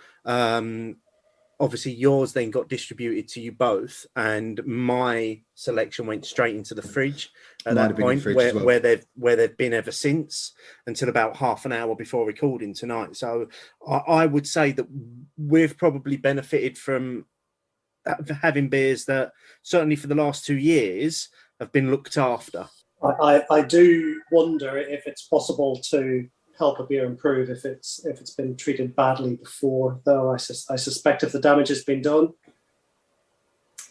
Obviously, yours then got distributed to you both, and my selection went straight into the fridge at that point, where they've been ever since, until about half an hour before recording tonight. So I would say that we've probably benefited from having beers that certainly for the last 2 years have been looked after. I do wonder if it's possible to help a beer improve if it's been treated badly before, though I suspect if the damage has been done,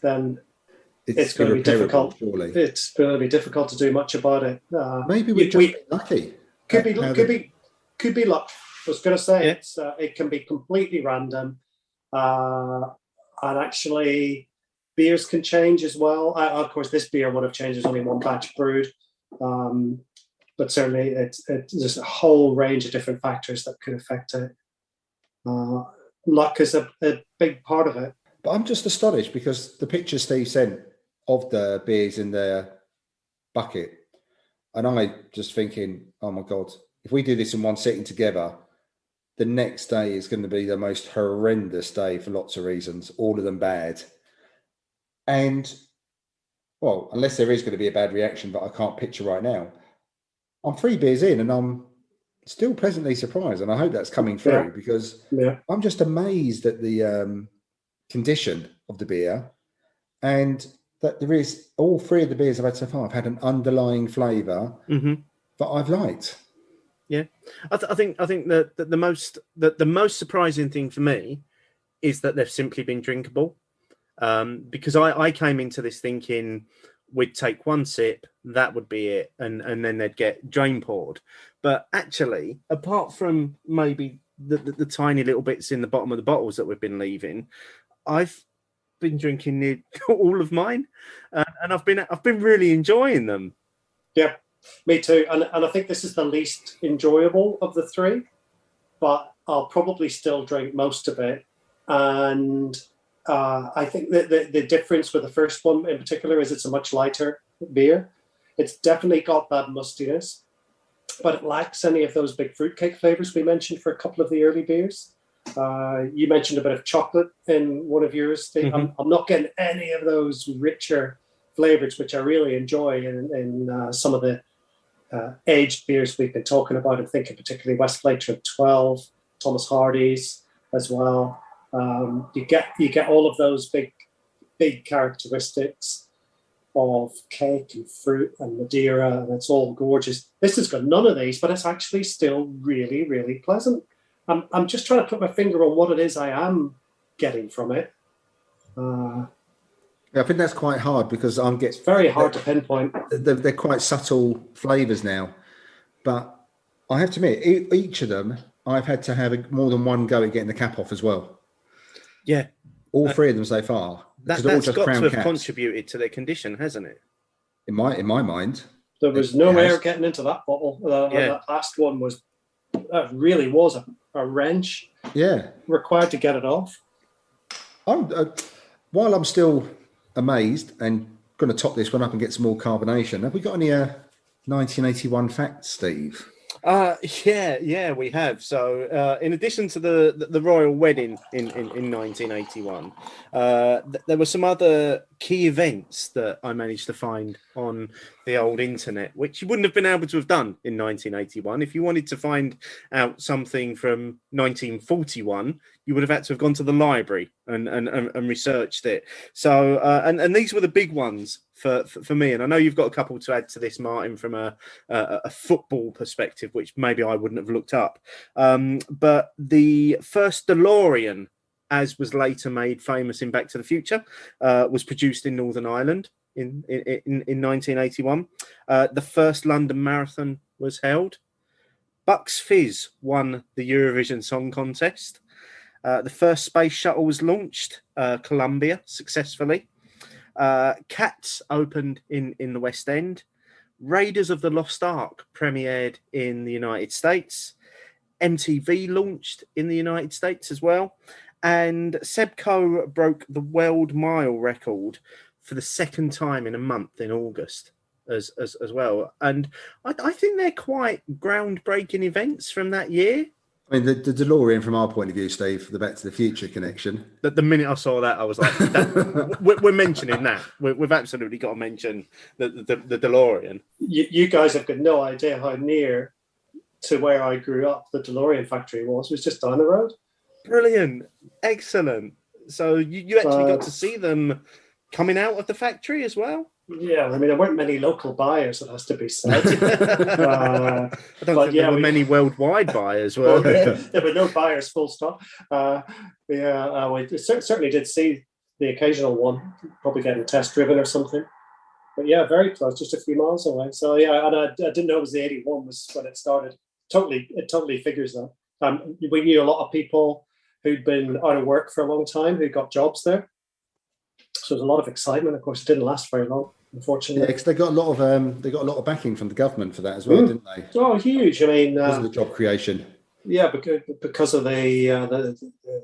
then it's going to be difficult. Surely. It's going to be difficult to do much about it. Maybe we're just lucky. Could be luck. I was going to say it can be completely random, and actually beers can change as well. Of course, this beer would have changed. There's only one batch brewed. But certainly there's a whole range of different factors that could affect it. Luck is a big part of it. But I'm just astonished because the picture Steve sent of the beers in their bucket, and I just thinking, oh my God, if we do this in one sitting together, the next day is going to be the most horrendous day for lots of reasons, all of them bad. And, well, unless there is going to be a bad reaction, but I can't picture right now, I'm 3 beers in and I'm still pleasantly surprised. And I hope that's coming through because I'm just amazed at the condition of the beer, and that there is all 3 of the beers I've had so far have had an underlying flavour that I've liked. Yeah, I think that the most surprising thing for me is that they've simply been drinkable. Because I came into this thinking we'd take one sip, that would be it, and then they'd get drain poured. But actually, apart from maybe the tiny little bits in the bottom of the bottles that we've been leaving, I've been drinking near all of mine, and I've been really enjoying them. Yeah, me too. And I think this is the least enjoyable of the three, but I'll probably still drink most of it. And I think that the difference with the first one in particular is it's a much lighter beer. It's definitely got that mustiness, but it lacks any of those big fruitcake flavors we mentioned for a couple of the early beers. You mentioned a bit of chocolate in one of yours, Steve. Mm-hmm. I'm not getting any of those richer flavors, which I really enjoy in some of the aged beers we've been talking about. I'm thinking particularly Westlake 12, Thomas Hardy's as well. You get all of those big characteristics of cake and fruit and Madeira, and it's all gorgeous. This has got none of these, but it's actually still really, really pleasant. I'm just trying to put my finger on what it is I am getting from it. Yeah, I think that's quite hard because it's very hard to pinpoint. They're quite subtle flavors now, but I have to admit, each of them I've had to have more than one go at getting the cap off as well. Yeah, all three of them so far. That's got to have contributed to their condition, hasn't it? In my mind, there was no air getting into that bottle. That last one really was a wrench. Yeah, required to get it off. While I'm still amazed and going to top this one up and get some more carbonation, have we got any 1981 facts, Steve? Yeah, we have. So, in addition to the royal wedding in 1981, there were some other key events that I managed to find on the old internet, which you wouldn't have been able to have done in 1981. If you wanted to find out something from 1941, you would have had to have gone to the library and researched it. So, and these were the big ones for me. And I know you've got a couple to add to this, Martin, from a football perspective, which maybe I wouldn't have looked up. But the first DeLorean, as was later made famous in Back to the Future, was produced in Northern Ireland in 1981. The first London Marathon was held. Bucks Fizz won the Eurovision Song Contest. The first space shuttle was launched, Columbia, successfully. Cats opened in the West End. Raiders of the Lost Ark premiered in the United States. MTV launched in the United States as well. And Sebco broke the world mile record for the second time in a month in August as well. And I think they're quite groundbreaking events from that year. I mean, the DeLorean, from our point of view, Steve, the Back to the Future connection. The minute I saw that, I was like, we're mentioning that. We've absolutely got to mention the DeLorean. You guys have got no idea how near to where I grew up the DeLorean factory was. It was just down the road. Brilliant. Excellent. So you actually got to see them coming out of the factory as well? Yeah, I mean, there weren't many local buyers, it has to be said. I don't think there were many worldwide buyers. Were there? There were no buyers, full stop. We certainly did see the occasional one, probably getting test driven or something. But yeah, very close, just a few miles away. So yeah, and I didn't know it was the 81 was when it started. It totally figures that. We knew a lot of people who'd been out of work for a long time who got jobs there. So there's a lot of excitement. Of course, it didn't last very long, unfortunately. Yeah, because they got a lot of backing from the government for that as well, didn't they? Oh, huge! I mean, because of the job creation. Yeah, because of the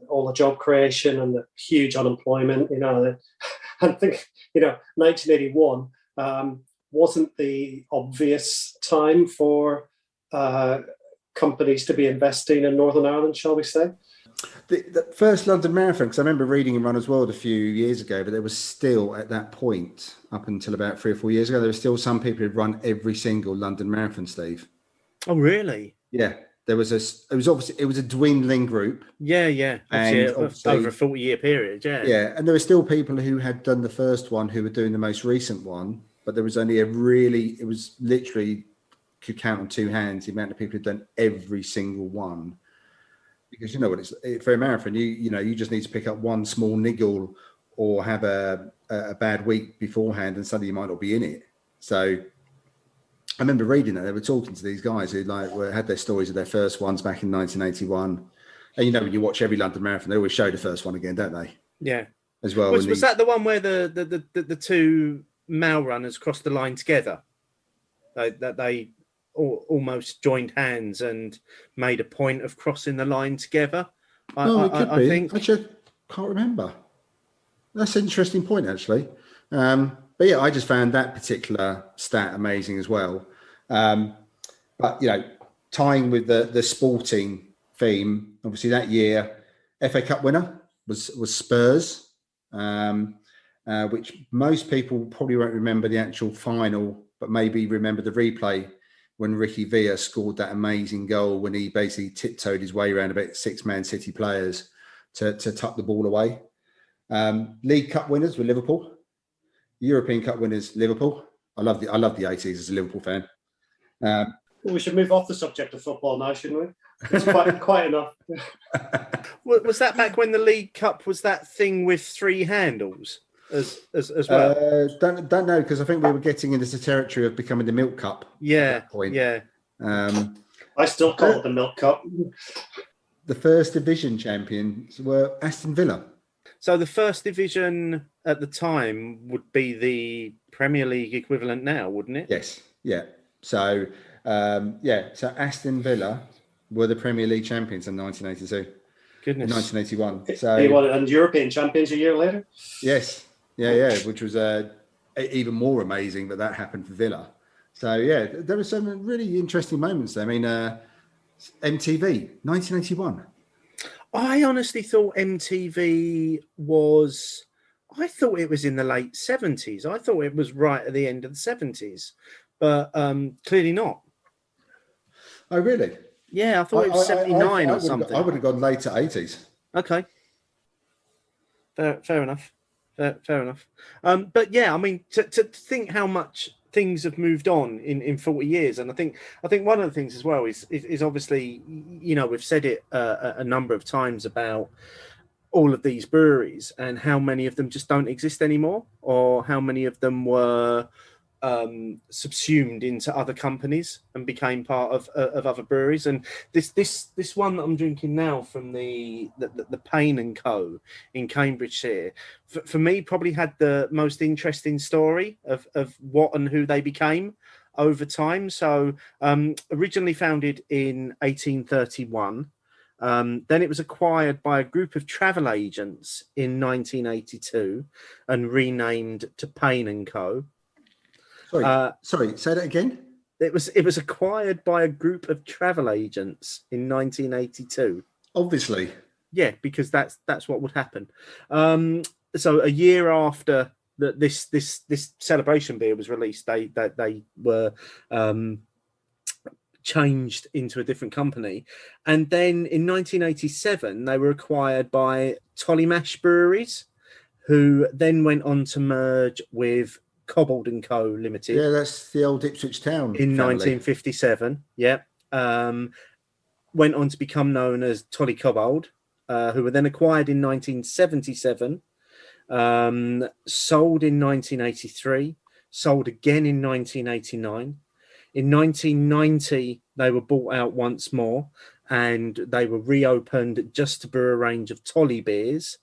all the job creation and the huge unemployment. I think 1981 wasn't the obvious time for companies to be investing in Northern Ireland, shall we say? The first London Marathon, because I remember reading in Runner's World a few years ago, but there was still, at that point, up until about 3 or 4 years ago, there were still some people who'd run every single London Marathon, Steve. Oh, really? Yeah. It was a dwindling group. Yeah. And over a 40-year period, yeah. Yeah, and there were still people who had done the first one who were doing the most recent one, but there was only it was literally, could count on two hands the amount of people who'd done every single one. Because you know what it's for a marathon, you just need to pick up one small niggle or have a bad week beforehand, and suddenly you might not be in it. So I remember reading that they were talking to these guys who had their stories of their first ones back in 1981. And when you watch every London Marathon, they always show the first one again, don't they? Yeah. as well. Was that the one where the two male runners crossed the line together? They almost joined hands and made a point of crossing the line together. It could be. think. Actually, I can't remember. That's an interesting point, actually. But yeah, I just found that particular stat amazing as well. But tying with the sporting theme, obviously that year, FA Cup winner was Spurs, which most people probably won't remember the actual final, but maybe remember the replay when Ricky Villa scored that amazing goal when he basically tiptoed his way around about 6-man City players to tuck the ball away. League Cup winners were Liverpool. European Cup winners, Liverpool. I love the 80s as a Liverpool fan. We should move off the subject of football now, shouldn't we? It's quite enough. Was that back when the League Cup was that thing with 3 handles as well? Don't know, because I think we were getting into the territory of becoming the Milk Cup. Yeah, at that point. yeah. I still call it the Milk Cup. The first division champions were Aston Villa. So the first division at the time would be the Premier League equivalent now, wouldn't it? Yes, yeah. So, so Aston Villa were the Premier League champions in 1982. Goodness. 1981. So He won European champions a year later. Yes, yeah, which was even more amazing that happened for Villa. So yeah, there were some really interesting moments there. I mean, MTV, 1981. I honestly thought MTV was... I thought it was in the late 70s. I thought it was right at the end of the 70s. But clearly not. Oh, really? Yeah, I thought it was 79 or something. I would have gone later 80s. Okay. Fair enough. Fair enough. But yeah, I mean, to think how much things have moved on in 40 years. And I think one of the things as well is obviously, we've said it a number of times about all of these breweries and how many of them just don't exist anymore, or how many of them were subsumed into other companies and became part of other breweries. And this one that I'm drinking now from the Payne and Co in Cambridgeshire, for me probably had the most interesting story of what and who they became over time. So originally founded in 1831. Then it was acquired by a group of travel agents in 1982 and renamed to Payne and Co. Sorry, say that again. It was acquired by a group of travel agents in 1982. Obviously, yeah, because that's what would happen. So a year after this celebration beer was released, they were changed into a different company, and then in 1987 they were acquired by Tollymash Breweries, who then went on to merge with Cobbled and Co Limited. Yeah, that's the old Ipswich Town in family. 1957. Yeah, went on to become known as Tolly Cobbold, who were then acquired in 1977, sold in 1983, sold again in 1989. In 1990, they were bought out once more, and they were reopened just to brew a range of Tolly beers.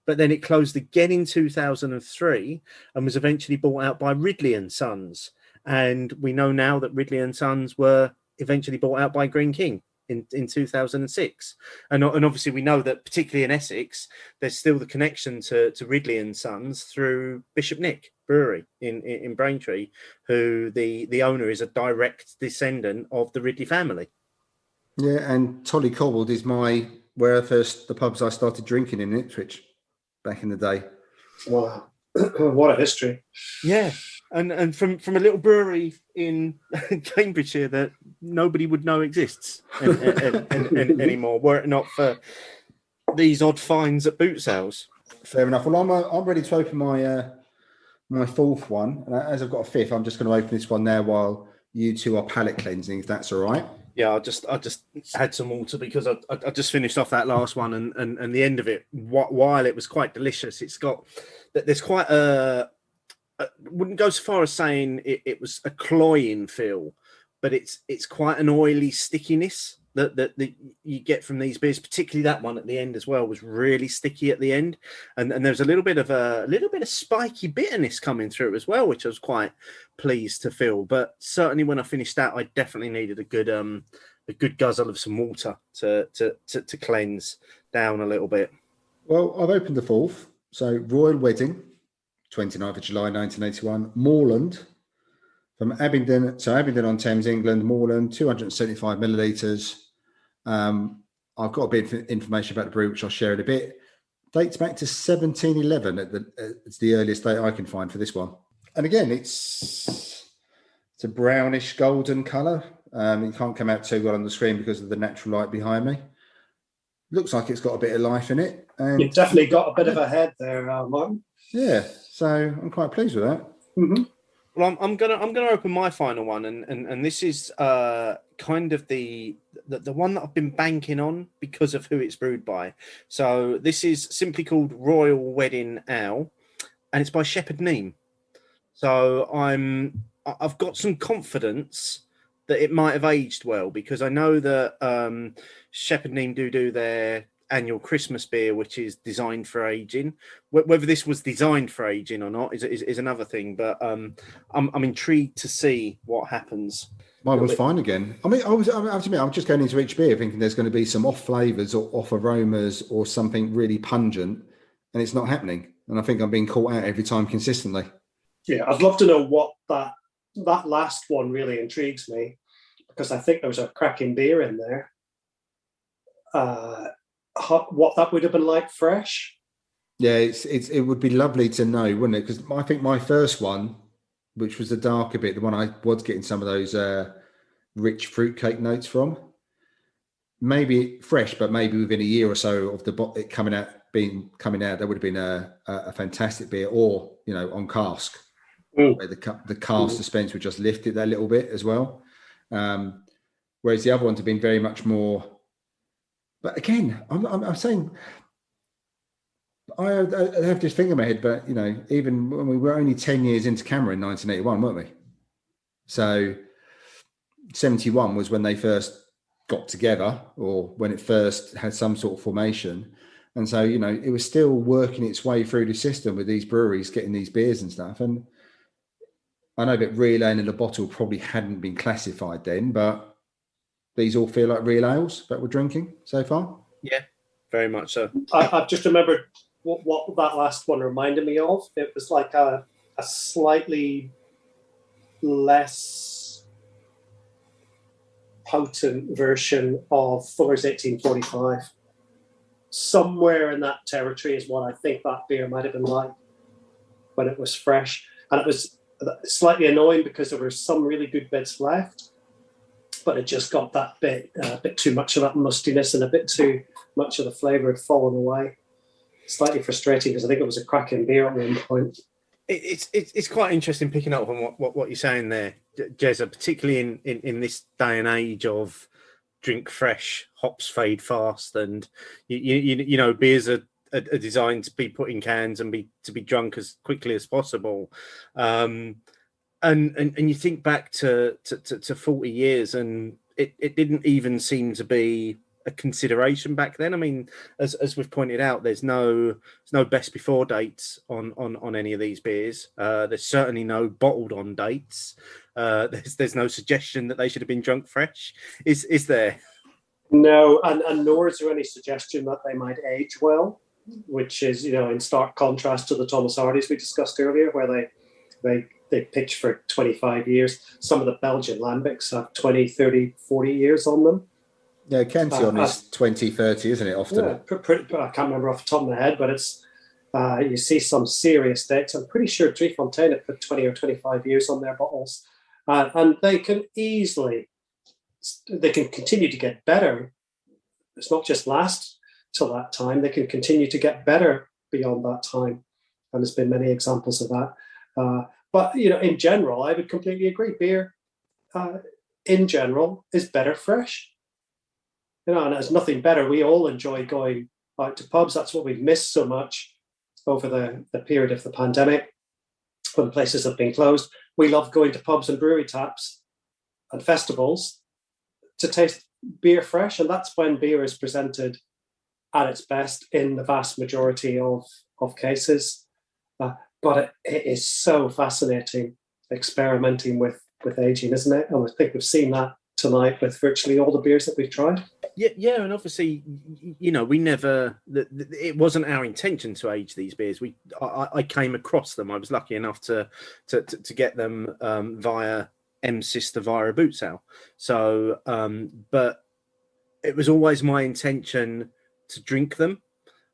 But then it closed again in 2003 and was eventually bought out by Ridley and Sons. And we know now that Ridley and Sons were eventually bought out by Green King in 2006. And obviously we know that particularly in Essex, there's still the connection to Ridley and Sons through Bishop Nick Brewery in Braintree, who the owner is a direct descendant of the Ridley family. Yeah, and Tolly Cobbled is the pubs I started drinking in Ipswich back in the day. Wow, what a history! Yeah, and from a little brewery in Cambridgeshire that nobody would know exists anymore, were it not for these odd finds at boot sales. Fair enough. Well, I'm ready to open my fourth one, and as I've got a fifth, I'm just going to open this one now while you two are palate cleansing, if that's all right. Yeah, I just had some water because I just finished off that last one, and the end of it, while it was quite delicious, there's quite wouldn't go so far as saying it was a cloying feel, but it's quite an oily stickiness that you get from these beers, particularly that one at the end as well, was really sticky at the end, and there was a little bit of spiky bitterness coming through as well, which I was quite pleased to feel. But certainly when I finished that, I definitely needed a good guzzle of some water to cleanse down a little bit. Well, I've opened the fourth. So Royal Wedding, 29th of July 1981, Moorland from Abingdon. So Abingdon-on-Thames, England, Moorland, 275 millilitres. I've got a bit of information about the brew, which I'll share in a bit. Dates back to 1711. It's the earliest date I can find for this one. And again, it's a brownish golden colour. It can't come out too well on the screen because of the natural light behind me. Looks like it's got a bit of life in it. And You've definitely got a bit of a head there, Martin. Yeah, so I'm quite pleased with that. Mm-hmm. Well, I'm gonna open my final one, and this is kind of the one that I've been banking on because of who it's brewed by. So this is simply called Royal Wedding Ale, and it's by Shepherd Neame. So I've got some confidence that it might have aged well, because I know that Shepherd Neame do their annual Christmas beer, which is designed for aging. Whether this was designed for aging or not is another thing, but I'm intrigued to see what happens. Mine was fine again. I mean, I have to admit, I'm just going into each beer thinking there's going to be some off flavours or off aromas or something really pungent, and it's not happening. And I think I'm being caught out every time consistently. Yeah, I'd love to know what that last one really intrigues me, because I think there was a cracking beer in there. What that would have been like fresh. Yeah, it would be lovely to know, wouldn't it? Because I think my first one, which was the darker bit, the one I was getting some of those rich fruitcake notes from, maybe fresh, but maybe within a year or so of it coming out, that would have been a fantastic beer, or on cask, where the cask suspense would just lift it that little bit as well. Whereas the other ones have been very much more. But again, I'm saying, I have this thing in my head, but even when we were only 10 years into Camera in 1981, weren't we? So 71 was when they first got together, or when it first had some sort of formation. And so, it was still working its way through the system with these breweries getting these beers and stuff. And I know that real ale in a bottle probably hadn't been classified then, but these all feel like real ales that we're drinking so far. Yeah, very much so. I've just remembered what that last one reminded me of. It was like a slightly less potent version of Fuller's 1845. Somewhere in that territory is what I think that beer might have been like when it was fresh. And it was slightly annoying because there were some really good bits left, but it just got that bit too much of that mustiness, and a bit too much of the flavour had fallen away. Slightly frustrating, because I think it was a cracking beer at one point. It's quite interesting picking up on what you're saying there, Jezza, particularly in this day and age of drink fresh, hops fade fast, and beers are designed to be put in cans and to be drunk as quickly as possible. And you think back to 40 years, and it didn't even seem to be a consideration back then. I mean, as we've pointed out, there's no best before dates on any of these beers. There's certainly no bottled on dates. There's no suggestion that they should have been drunk fresh. Is there? No, and nor is there any suggestion that they might age well, which is, in stark contrast to the Thomas Hardys we discussed earlier, where they pitch for 25 years. Some of the Belgian lambics have 20, 30, 40 years on them. Yeah, Cantillon is 20, 30, isn't it, often? Yeah, I can't remember off the top of my head, but it's you see some serious dates. I'm pretty sure Driefontein have put 20 or 25 years on their bottles. And they can continue to get better. It's not just last till that time. They can continue to get better beyond that time. And there's been many examples of that. But, in general, I would completely agree. Beer, in general, is better fresh. And there's nothing better. We all enjoy going out to pubs. That's what we've missed so much over the period of the pandemic, when places have been closed. We love going to pubs and brewery taps and festivals to taste beer fresh, and that's when beer is presented at its best in the vast majority of cases. But it is so fascinating experimenting with aging, isn't it? And I think we've seen that tonight with virtually all the beers that we've tried. Yeah, and obviously, we never. It wasn't our intention to age these beers. I came across them. I was lucky enough to get them via Sister via a boot sale. So, but it was always my intention to drink them,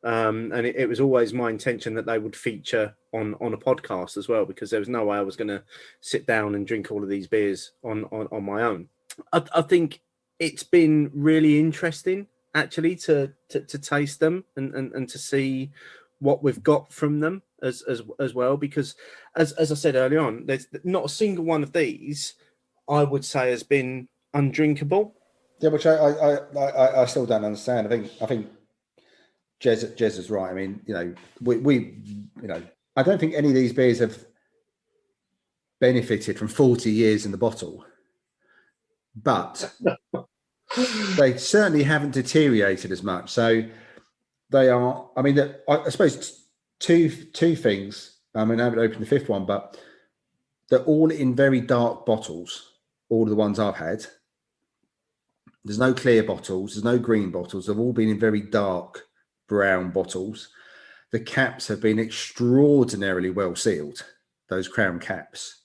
and it was always my intention that they would feature on a podcast as well, because there was no way I was going to sit down and drink all of these beers on my own. I think it's been really interesting actually to taste them and to see what we've got from them as well, because as I said earlier on, there's not a single one of these I would say has been undrinkable. Yeah, which I still don't understand. I think Jezza's right. I mean, we I don't think any of these beers have benefited from 40 years in the bottle, but they certainly haven't deteriorated as much. So they are. I mean, I suppose two things. I mean, I haven't opened the fifth one, but they're all in very dark bottles. All of the ones I've had. There's no clear bottles. There's no green bottles. They've all been in very dark brown bottles. The caps have been extraordinarily well sealed, those crown caps.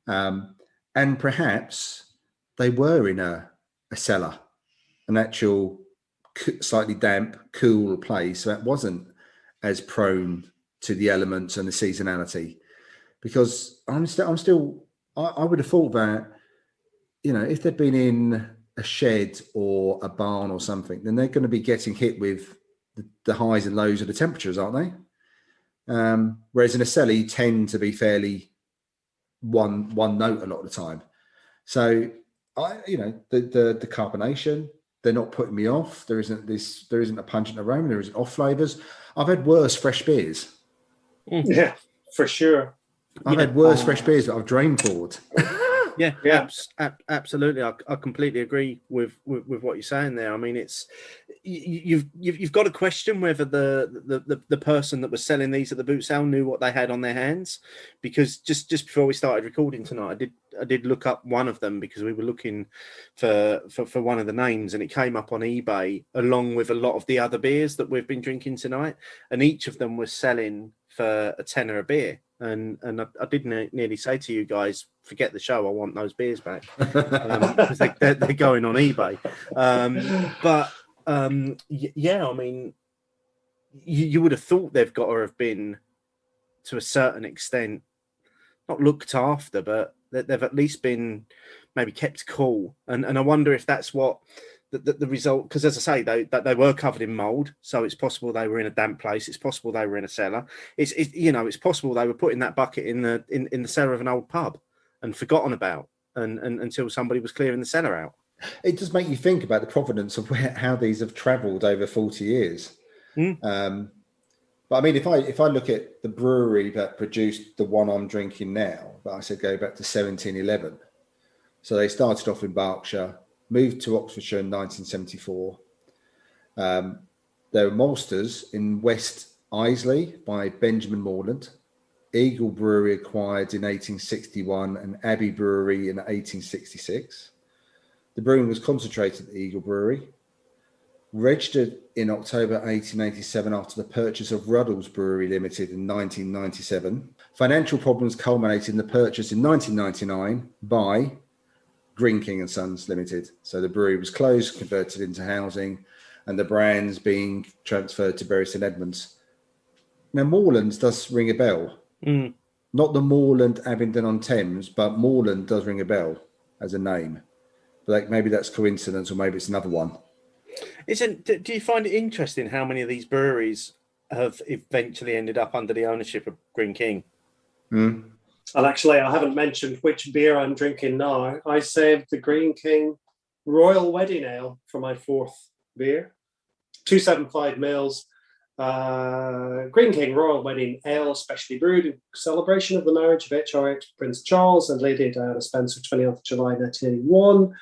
And perhaps they were in a cellar, an actual slightly damp, cool place. So it wasn't as prone to the elements and the seasonality. Because I would have thought that, if they'd been in a shed or a barn or something, then they're going to be getting hit with the highs and lows of the temperatures, aren't they? Whereas in a cellar, you tend to be fairly one note a lot of the time. So the carbonation, they're not putting me off. There isn't a pungent aroma. There isn't off flavors. I've had worse fresh beers. Yeah, for sure. I've had worse fresh beers that I've drained forward. Yeah. Absolutely. I completely agree with what you're saying there. I mean, it's you've got to question whether the person that was selling these at the boot sale knew what they had on their hands, because just before we started recording tonight, I did look up one of them because we were looking for one of the names, and it came up on eBay along with a lot of the other beers that we've been drinking tonight, and each of them was selling for a tenner a beer. And I did nearly say to you guys, forget the show, I want those beers back, because they're going on eBay. Yeah, I mean, you would have thought they've got to have been, to a certain extent, not looked after, but they've at least been maybe kept cool. And I wonder if that's what the result, because as I say, they were covered in mold, so it's possible they were in a damp place. It's possible they were in a cellar. It's possible they were putting that bucket in the cellar of an old pub and forgotten about, and until somebody was clearing the cellar out. It does make you think about the provenance of how these have travelled over 40 years. But I mean, if I look at the brewery that produced the one I'm drinking now, but I said go back to 1711. So they started off in Berkshire, moved to Oxfordshire in 1974. There were maltsters in West Isley by Benjamin Morland. Eagle Brewery acquired in 1861 and Abbey Brewery in 1866. The brewing was concentrated at the Eagle Brewery. Registered in October 1887 after the purchase of Ruddles Brewery Limited in 1997. Financial problems culminated in the purchase in 1999 by Green King and Sons Limited. So the brewery was closed, converted into housing, and the brands being transferred to Bury St Edmunds. Now, Morelands does ring a bell. Not the Moreland Abingdon-on-Thames, but Moreland does ring a bell as a name. But maybe that's coincidence, or maybe it's another one. Do you find it interesting how many of these breweries have eventually ended up under the ownership of Green King? And actually, I haven't mentioned which beer I'm drinking now. I saved the Green King Royal Wedding Ale for my fourth beer. 275 mils. Green King Royal Wedding Ale, specially brewed in celebration of the marriage of HRH Prince Charles and Lady Diana Spencer, 20th of July 1981.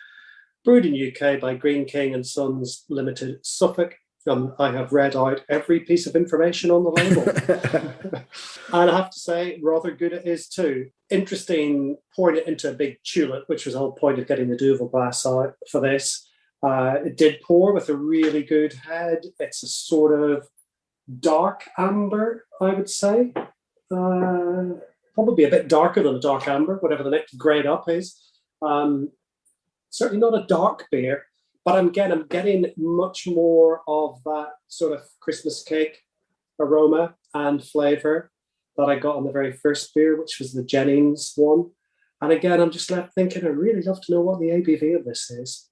Brewed in UK by Green King and Sons Limited, Suffolk. I have read out every piece of information on the label. And I have to say, rather good it is too. Interesting, pouring it into a big tulip, which was the whole point of getting the Duvel glass out for this. It did pour with a really good head. It's a sort of dark amber, I would say. Probably a bit darker than a dark amber, whatever the next grade up is. Certainly not a dark beer, but I'm getting much more of that sort of Christmas cake aroma and flavour that I got on the very first beer, which was the Jennings one. And again, I'm just left thinking, I'd really love to know what the ABV of this is.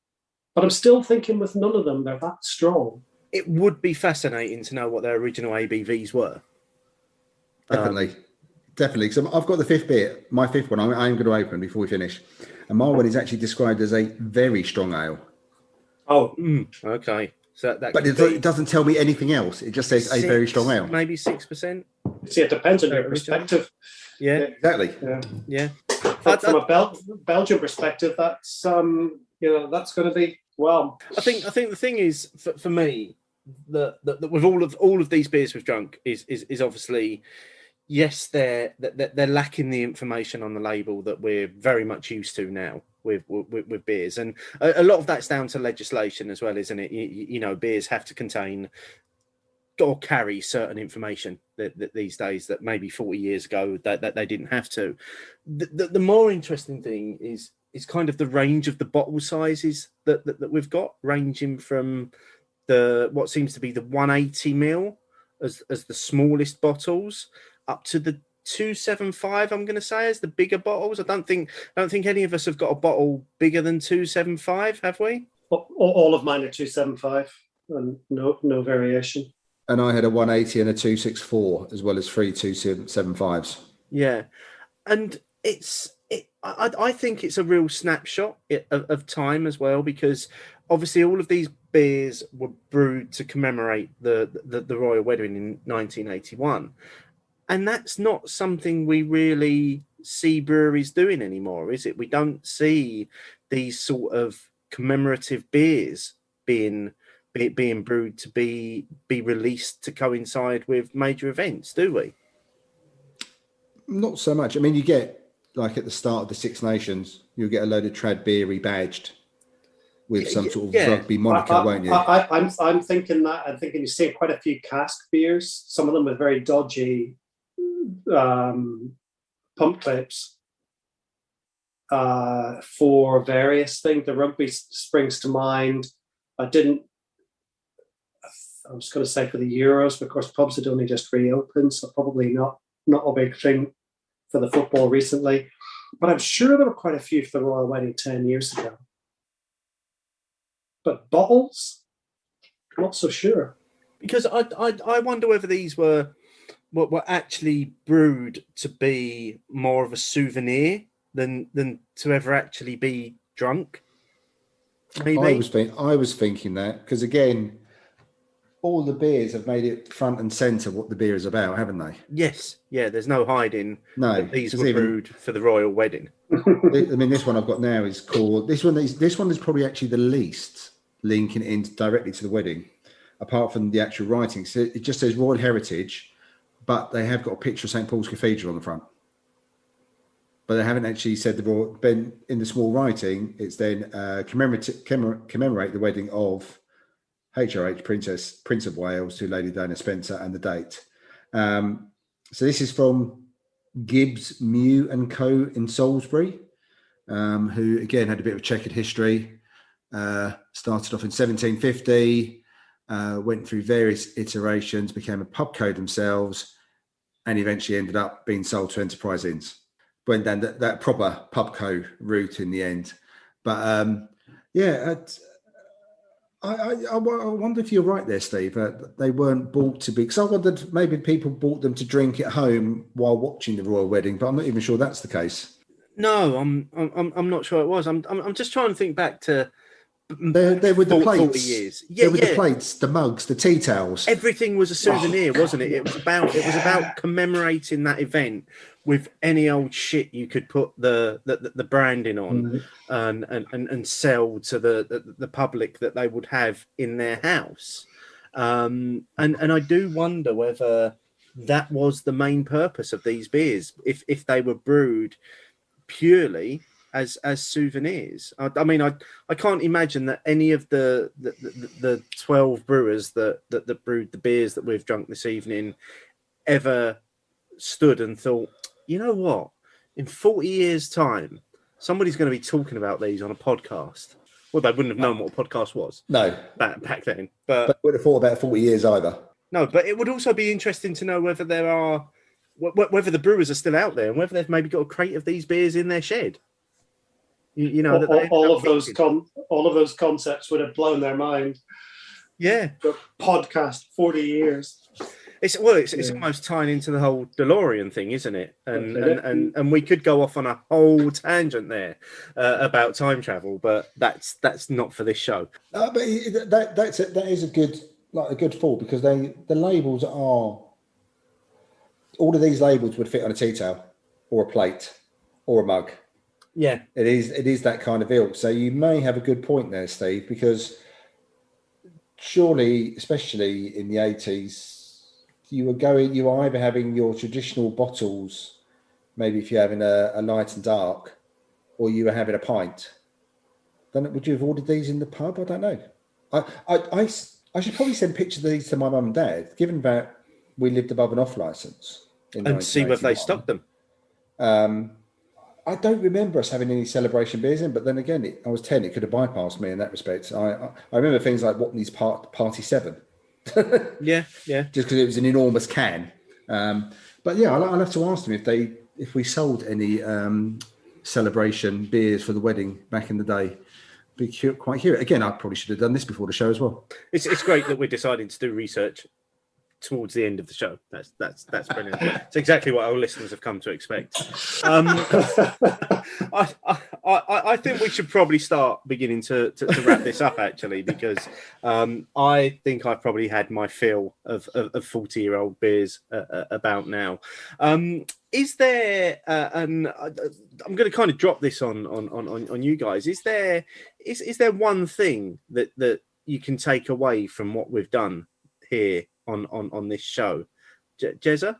But I'm still thinking with none of them, they're that strong. It would be fascinating to know what their original ABVs were. Definitely. So I've got the fifth beer, my fifth one. I'm going to open before we finish. And my one is actually described as a very strong ale. Oh, okay. So that but it doesn't tell me anything else. It just says a very strong ale. Maybe 6%. See, it depends on your perspective. Yeah, exactly. Yeah. From a Belgian perspective, that's that's going to be well. I think the thing is for me that with all of these beers we've drunk is obviously. Yes, they're lacking the information on the label that we're very much used to now with beers, and a lot of that's down to legislation as well, isn't it? You know, beers have to contain or carry certain information that these days that maybe 40 years ago that they didn't have to. The more interesting thing is kind of the range of the bottle sizes that we've got, ranging from what seems to be the 180 ml as the smallest bottles, up to the 275, I'm going to say, as the bigger bottles. I don't think any of us have got a bottle bigger than 275, have we? All of mine are 275, and no variation. And I had a 180 and a 264, as well as 3 275s. Yeah, and I think it's a real snapshot of time as well, because obviously all of these beers were brewed to commemorate the royal wedding in 1981. And that's not something we really see breweries doing anymore, is it? We don't see these sort of commemorative beers being brewed to be released to coincide with major events, do we? Not so much. I mean, you get, like at the start of the Six Nations, you'll get a load of trad beer rebadged with some sort of rugby moniker, won't you? I'm thinking that. I'm thinking you see quite a few cask beers, some of them with very dodgy pump clips for various things. The rugby springs to mind. I was going to say for the Euros, but of course pubs had only just reopened, so probably not a big thing for the football recently. But I'm sure there were quite a few for the Royal Wedding 10 years ago. But bottles, not so sure. Because I wonder whether these were actually brewed to be more of a souvenir than to ever actually be drunk. Maybe. I was thinking that, because again, all the beers have made it front and centre what the beer is about, haven't they? Yes, yeah. There's no hiding. No, that these were brewed for the royal wedding. I mean, this one I've got now is called. This one is probably actually the least linking in directly to the wedding, apart from the actual writing. So it just says Royal Heritage, but they have got a picture of St Paul's Cathedral on the front. But they haven't actually said the royal. Then in the small writing, it's then commemorate the wedding of HRH Prince of Wales to Lady Diana Spencer and the date. So this is from Gibbs, Mew and Co in Salisbury, who again had a bit of a checkered history. Started off in 1750, went through various iterations, became a pub co themselves, and eventually ended up being sold to Enterprise Inns. Went down that proper pub co route in the end. But I wonder if you're right there, Steve. They weren't bought to be. Because I wondered maybe people bought them to drink at home while watching the royal wedding, but I'm not even sure that's the case. No, I'm not sure it was. I'm just trying to think back to. There were the plates. 40 years. Yeah, the plates, the mugs, the tea towels. Everything was a souvenir, wasn't it? It was about commemorating that event with any old shit you could put the branding on and sell to the public that they would have in their house. And I do wonder whether that was the main purpose of these beers, if they were brewed purely as souvenirs. I mean, I can't imagine that any of the 12 brewers that brewed the beers that we've drunk this evening ever stood and thought, you know what, in 40 years' time, somebody's going to be talking about these on a podcast. Well, they wouldn't have known what a podcast was. No. Back then. But I would have thought about 40 years either. No, but it would also be interesting to know whether whether the brewers are still out there and whether they've maybe got a crate of these beers in their shed. You know, all of those concepts would have blown their mind. Yeah. The podcast 40 years. It's almost tying into the whole DeLorean thing, isn't it? And we could go off on a whole tangent there about time travel, but that's not for this show. But that is a good thought, because the labels are, all of these labels would fit on a tea towel or a plate or a mug. Yeah, it is that kind of ilk. So you may have a good point there, Steve, because surely, especially in the 80s, you were either having your traditional bottles, maybe if you're having a light and dark, or you were having a pint. Then would you have ordered these in the pub? I don't know. I should probably send pictures of these to my mum and dad, given that we lived above an off license, and see whether they stocked them. I don't remember us having any celebration beers in, but then again, I was 10. It could have bypassed me in that respect. I remember things like Watney's Party 7. yeah. Just because it was an enormous can. But yeah, I'll have to ask them if we sold any celebration beers for the wedding back in the day. Be quite curious. Again, I probably should have done this before the show as well. It's great that we're deciding to do research towards the end of the show. That's brilliant. It's exactly what our listeners have come to expect. I think we should probably start beginning to wrap this up, actually, because I think I've probably had my fill of 40-year-old beers about now. Is there I'm going to kind of drop this on you guys. Is there one thing that you can take away from what we've done here on this show? Jezza?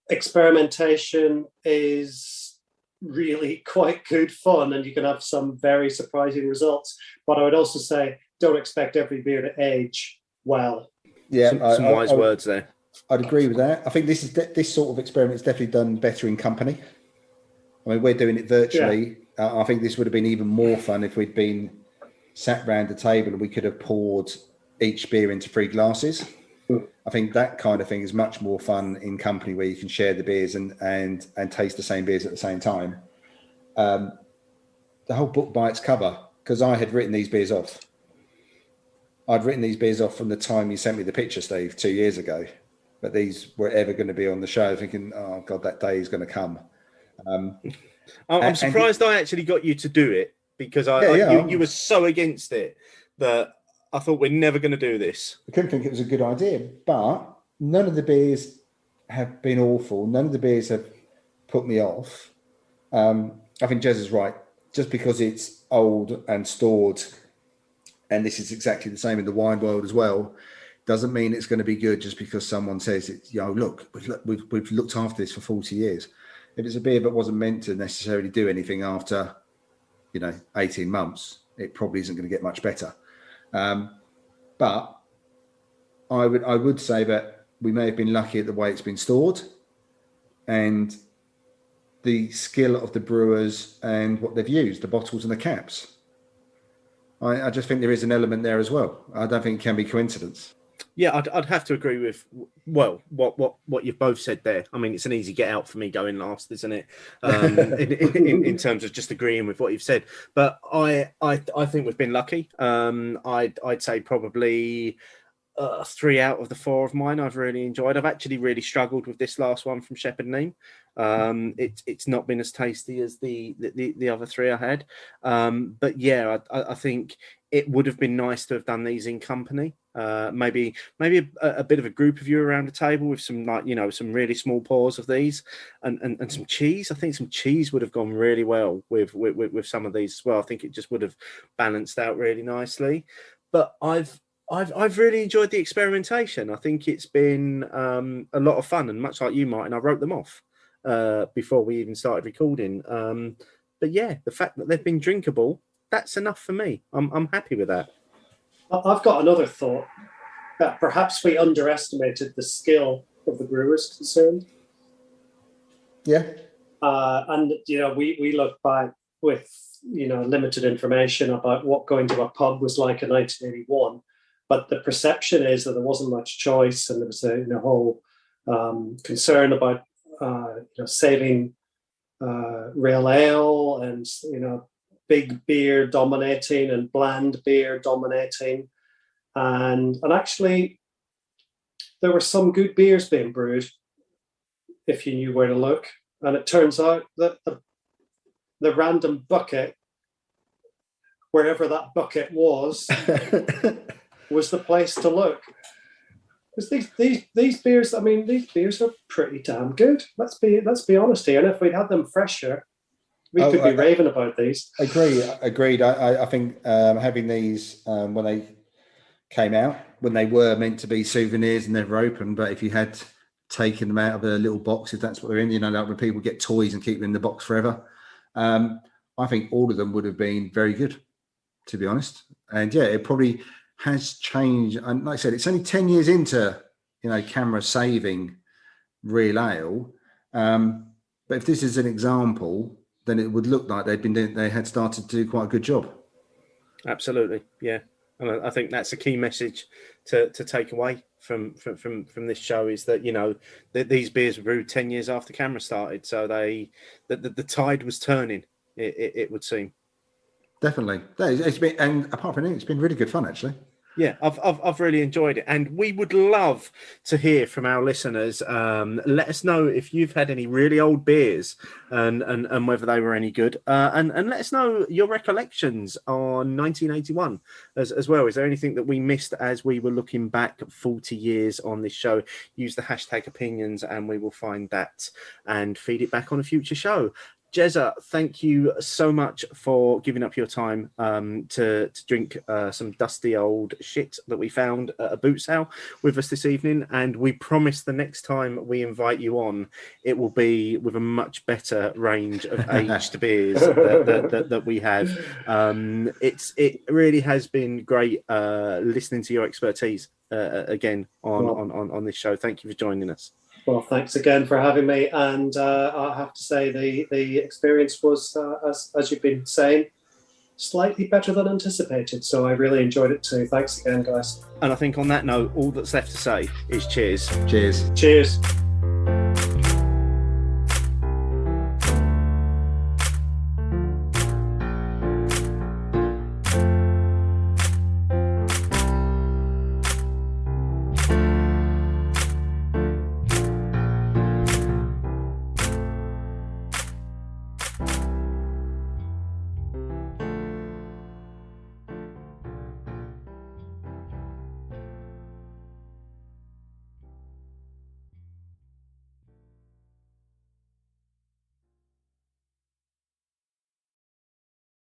Experimentation is really quite good fun, and you can have some very surprising results. But I would also say, don't expect every beer to age well. Yeah, some wise words there. I'd agree with that. I think this sort of experiment is definitely done better in company. I mean, we're doing it virtually. Yeah. I think this would have been even more fun if we'd been sat round the table and we could have poured each beer into 3 glasses. I think that kind of thing is much more fun in company, where you can share the beers and taste the same beers at the same time. The whole book by its cover, because I had written these beers off. I'd written these beers off from the time you sent me the picture, Steve, 2 years ago. But these were ever going to be on the show, thinking, oh God, that day is going to come. I'm surprised I actually got you to do it, because you were so against it that I thought we're never going to do this. I couldn't think it was a good idea, but none of the beers have been awful. None of the beers have put me off. I think Jez is right. Just because it's old and stored, and this is exactly the same in the wine world as well, doesn't mean it's going to be good just because someone says it's, look, we've looked after this for 40 years. If it's a beer that wasn't meant to necessarily do anything after, 18 months, it probably isn't going to get much better. But I would say that we may have been lucky at the way it's been stored and the skill of the brewers and what they've used, the bottles and the caps. I just think there is an element there as well. I don't think it can be coincidence. Yeah, I'd have to agree with what you've both said there. I mean, it's an easy get out for me going last, isn't it? In terms of just agreeing with what you've said. But I think we've been lucky. I'd say probably 3 out of the 4 of mine I've really enjoyed. I've actually really struggled with this last one from Shepherd Neame. It's not been as tasty as the other 3 I had. But yeah, I think it would have been nice to have done these in company. Maybe a bit of a group of you around the table with some, like, you know, some really small pours of these, and some cheese. I think some cheese would have gone really well with some of these as well. I think it just would have balanced out really nicely. But I've really enjoyed the experimentation. I think it's been a lot of fun, and much like you, Martin, I wrote them off before we even started recording. But yeah, the fact that they've been drinkable, that's enough for me. I'm happy with that. I've got another thought, that perhaps we underestimated the skill of the brewers concerned. Yeah. And, you know, we look back with, you know, limited information about what going to a pub was like in 1981. But the perception is that there wasn't much choice, and there was a whole concern about, saving real ale and, you know, big beer dominating and bland beer dominating. And actually, there were some good beers being brewed if you knew where to look. And it turns out that the random bucket, wherever that bucket was the place to look. Because these beers, I mean, these beers are pretty damn good. Let's be honest here. And if we'd had them fresher, we could be raving about these. Agreed. I think having these when they came out, when they were meant to be souvenirs and never opened, but if you had taken them out of a little box, if that's what they're in, you know, like when people get toys and keep them in the box forever, I think all of them would have been very good, to be honest. And yeah, it probably has changed. And like I said, it's only 10 years into, you know, camera saving real ale. But if this is an example, then it would look like they had started to do quite a good job. Absolutely, yeah. And I think that's a key message to take away from this show, is that, you know, these beers were brewed 10 years after camera started, so the tide was turning. It would seem. Definitely, it's been, and apart from it, it's been really good fun, actually. Yeah, I've really enjoyed it, and we would love to hear from our listeners. Let us know if you've had any really old beers and whether they were any good, and let us know your recollections on 1981 as well. Is there anything that we missed as we were looking back 40 years on this show? Use the hashtag opinions, and we will find that and feed it back on a future show. Jezza, thank you so much for giving up your time to drink some dusty old shit that we found at a boot sale with us this evening. And we promise the next time we invite you on, it will be with a much better range of aged beers that we have. It really has been great listening to your expertise again on this show. Thank you for joining us. Well, thanks again for having me, and I have to say the experience was, as you've been saying, slightly better than anticipated. So I really enjoyed it too. Thanks again, guys. And I think on that note, all that's left to say is cheers. Cheers. Cheers.